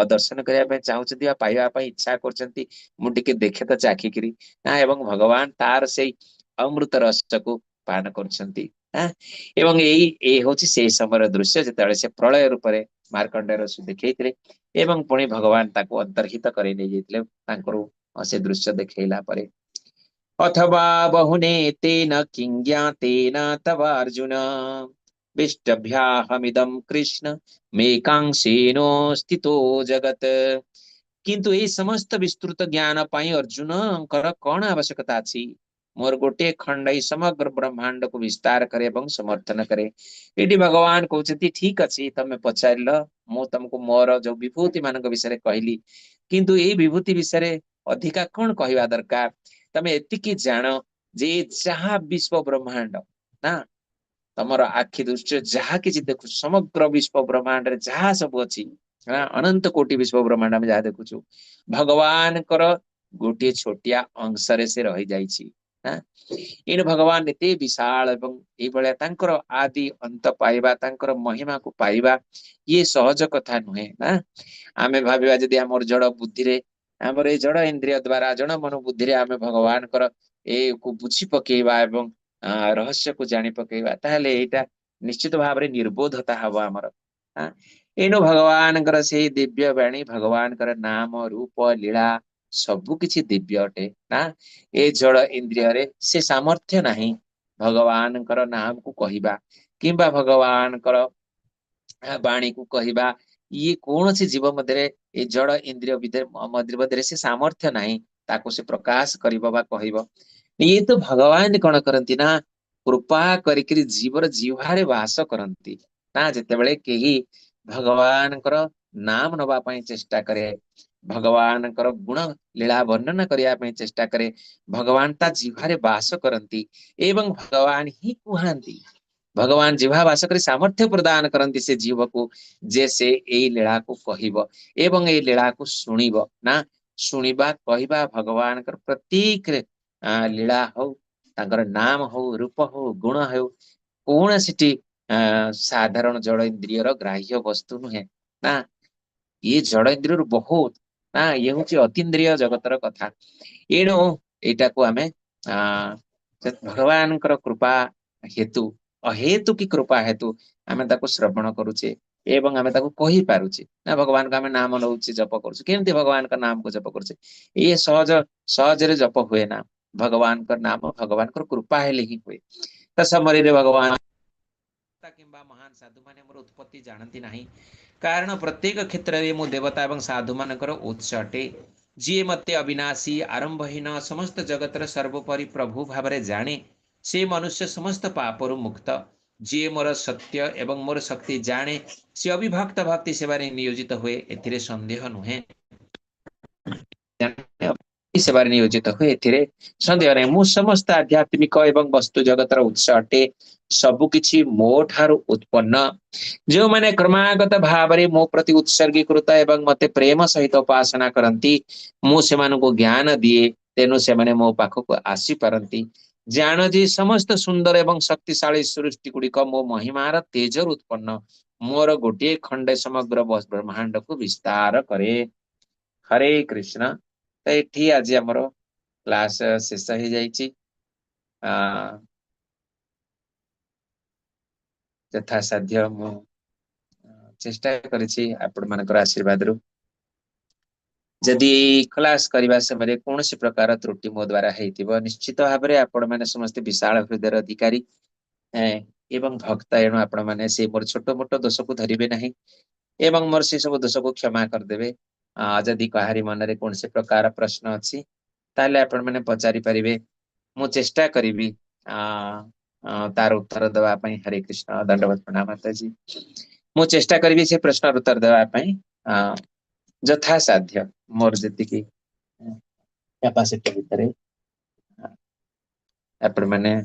दर्शन करिया पे चाहुचंती आ पाइबा पे इच्छा करचंती मु टिके देखे त चाखिकिरी ना एवं भगवान तार से अमृत रस को पान करचंती एवं ए होची से समय दृश्य जेतेबेले से प्रलय रूप रे मार्कंडेय ऋषि देखैतिले एवं पुणी भगवान ताको अंतर्हित करै नै जैतिले तांकरो से दृश्य देखैला परे अथवा बहुने तेन किं ज्ञातेन तव अर्जुन विष्टभ्याहमिदं कृष्ण मेकांशेनो स्थितो जगत। किंतु ए समस्त विस्तृत ज्ञान पाई अर्जुन कर कौन आवश्यकता अछि मोर गोटे खंड समग्र ब्रह्मांड को विस्तार करे एवं समर्थन करे। एटी भगवान कहते ठीक अच्छी तमे पचार मु तुमको मोर जो विभूति मान विषय कहली किंतु ए विभूति विषय अधिका कौन कहवा दरकार तमे एतिकी जान जे जहाँ विश्व ब्रह्मांड ना तमर आखि दृष्टि जहाँ कि देखु समग्र विश्व ब्रह्मांड जहाँ सब अच्छी अनंत कोटि विश्व ब्रह्मांड में जहाँ देखुचु भगवान कर गोटे छोटिया अंश से रही जाइछि इन भगवान एते विशाल एवं ए भलिया तांकर आदि अंत पाइबा तांकर महिमा को पाइबा ये सहज कथा नुहे ना आमे भाबिबा जदि हमर जड़ बुद्धि रे हमर ए जड़ इंद्रिय द्वारा जड़ मन बुद्धि रे आमे भगवान कर ए को बुझी पकेइबा एवं रहस्य को जानी पकेइबा ताहले एटा निश्चित भाव रे निर्बोधता हवा हमर एनु भगवान कर से दिव्य वाणी भगवान कर नाम रूप लीला सबु किछि दिव्य अटे ना ए जड़ इंद्रिय रे से सामर्थ्य नहीं भगवान कर नाम को कहिबा किंबा भगवान कर वाणी को कहिबा ये कौन सी जीव मध्य ए जड़ इंद्रिय मध्य से सामर्थ्य नहीं ताको से प्रकाश करिबो बा कहिबो ये तो भगवान कौन करती ना कृपा करिकरी जीवर जीवारे वास करती ना जेतेबेले केही भगवान कर नाम नबा पई चेष्टा करे भगवान कर गुण लीला वर्णन करिया पई चेष्टा करे भगवान ता जीवारे वास करती एवं भगवान ही कुहांती भगवान जिह्वा वास करी सामर्थ्य प्रदान करती से जीव को जैसे ए लीला को कहब एवं ए लीला को शुणिब ना शुणिबा कहबा भगवान कर प्रत्येक लीला हो तांकर नाम हो रूप हो गुण हो कौन सी साधारण जड़ इंद्रिय ग्राह्य वस्तु नुहे ना ये जड़ इंद्रिय बहुत ना ये हूँ अतीन्द्रिय जगतर कथा एणु एटा को आमे भगवान कृपा हेतु अहेतु की कृपा हेतु आमे ताको श्रवण करूचे एवं आमे ताको कहि पारुचे ना भगवान का आमे नाम नउचे जप करूचे केमती भगवान का नाम को जप करूचे ये सहज सहज रे जप हुए ना भगवान का नाम भगवान कर कृपा हेले ही हुए त समरी रे भगवान किंबा महान साधु माने मोर उत्पत्ति जानती नहीं कारण प्रत्येक क्षेत्र में मु देवता एवं साधु मानकर उत्स अटे जी मते अविनाशी आरंभहीन समस्त जगतर सर्वोपरि प्रभु भाव जाने से मनुष्य समस्त पापरु मुक्त जी मोर सत्य एवं मोर शक्ति जाने से अविभक्त भक्ति सेवा नियोजित हुए एथिरे संदेह नुहे सेवा नियोजित हुए एथिरे संदेह नहीं मु समस्त आध्यात्मिक एवं वस्तु जगतर उत्स अटे सबु किछि मो ठारु उत्पन्न जो माने क्रमागत भावरे मो प्रति उत्सर्गीकृत एवं मते प्रेम सहित उपासना करंती मु सेमानको ज्ञान दिए तेनु सेमाने मो पाखको आसी परंती जान जे समस्त सुंदर एवं शक्तिशाली सृष्टि गुड़िक मो महिमार तेजर उत्पन्न मोर गोटे खंडे समग्र ब्रह्मांड को विस्तार करे। हरे कृष्ण। तो ये आज आमर क्लास शेष हो जाइए यथासाध्य मु चेष्टा करिछि आपण मानकर आशीर्वाद रु जदि क्लास करबा समय कौन प्रकार त्रुटि मो द्वारा हेतिबो निश्चित भाव में आपण माने समस्त विशाल हृदय अधिकारी एवं भक्त एणु आपण माने से मोर छोट मोट दोष को धरिबे नहीं एवं मोर से सब दोष को क्षमा करदेवे। जदि कहारी मन रे कौन से प्रकार प्रश्न अच्छी ताले आपण माने पचारि परिबे मु चेष्टा करिबी तार उत्तर देवा पई। हरे कृष्ण। दंडवत प्रणाम माताजी। मु चेष्टा करिबी से प्रश्न उत्तर देवा पई यथा साध्य मोर जति की कैपेसिटी भितरे आपण माने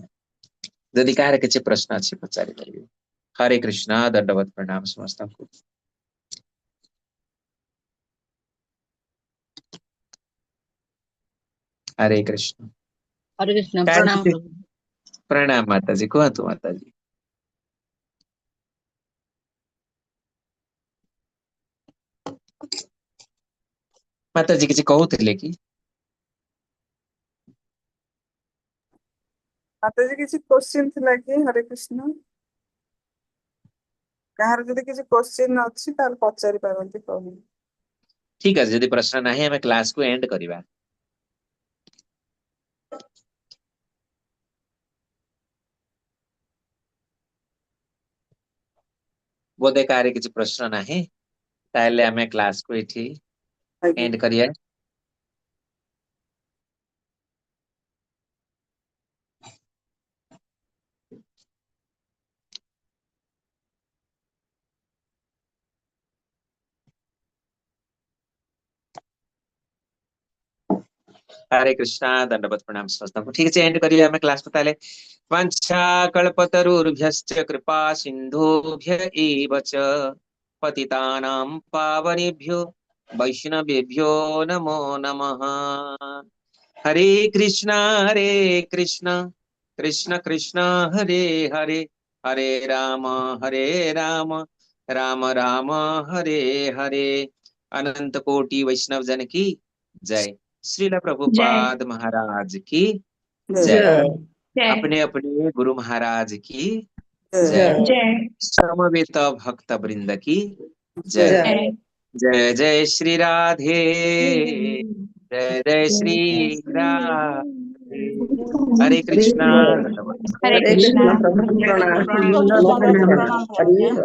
जदि कहार किछि प्रश्न अछि पचारि परिबे। हरे कृष्ण। दंडवत प्रणाम समस्त को। हरे कृष्ण। हरे कृष्ण। प्रणाम प्रभु। प्रणाम माताजी। कहतु माताजी। माताजी किछि कहउथिले कि माताजी किसी क्वेश्चन थिला कि? हरे कृष्ण। कहार जदि किसी क्वेश्चन अछि तार पचारि पारंती कहू। ठीक है यदि प्रश्न नहीं हमें क्लास को एंड करिबा। बोधे कार किछि प्रश्न नहीं ताले हमें क्लास को एठी एंड करिया। हरे कृष्णा। दंडवत प्रणाम समस्त को। ठीक है एंड करिए हमें क्लास को ताले। वाञ्छा कल्पतरुर्भ्यश्च कृपा सिन्धुभ्य एव च पतितानां पावनेभ्यो वैष्णवेभ्यो नमो नमः। हरे कृष्णा कृष्ण कृष्ण हरे हरे हरे राम राम राम हरे हरे। अनंत कोटि वैष्णव जन की जय। श्रील प्रभुपाद महाराज की जय। अपने अपने गुरु महाराज की जय। समवेत भक्त वृंद की जय। जय जय श्री राधे। जय जय श्री राधे। हरे कृष्णा। हरे कृष्ण। प्रभु प्रणाम। प्रणाम प्रभु। प्रणाम। प्रणाम प्रभु।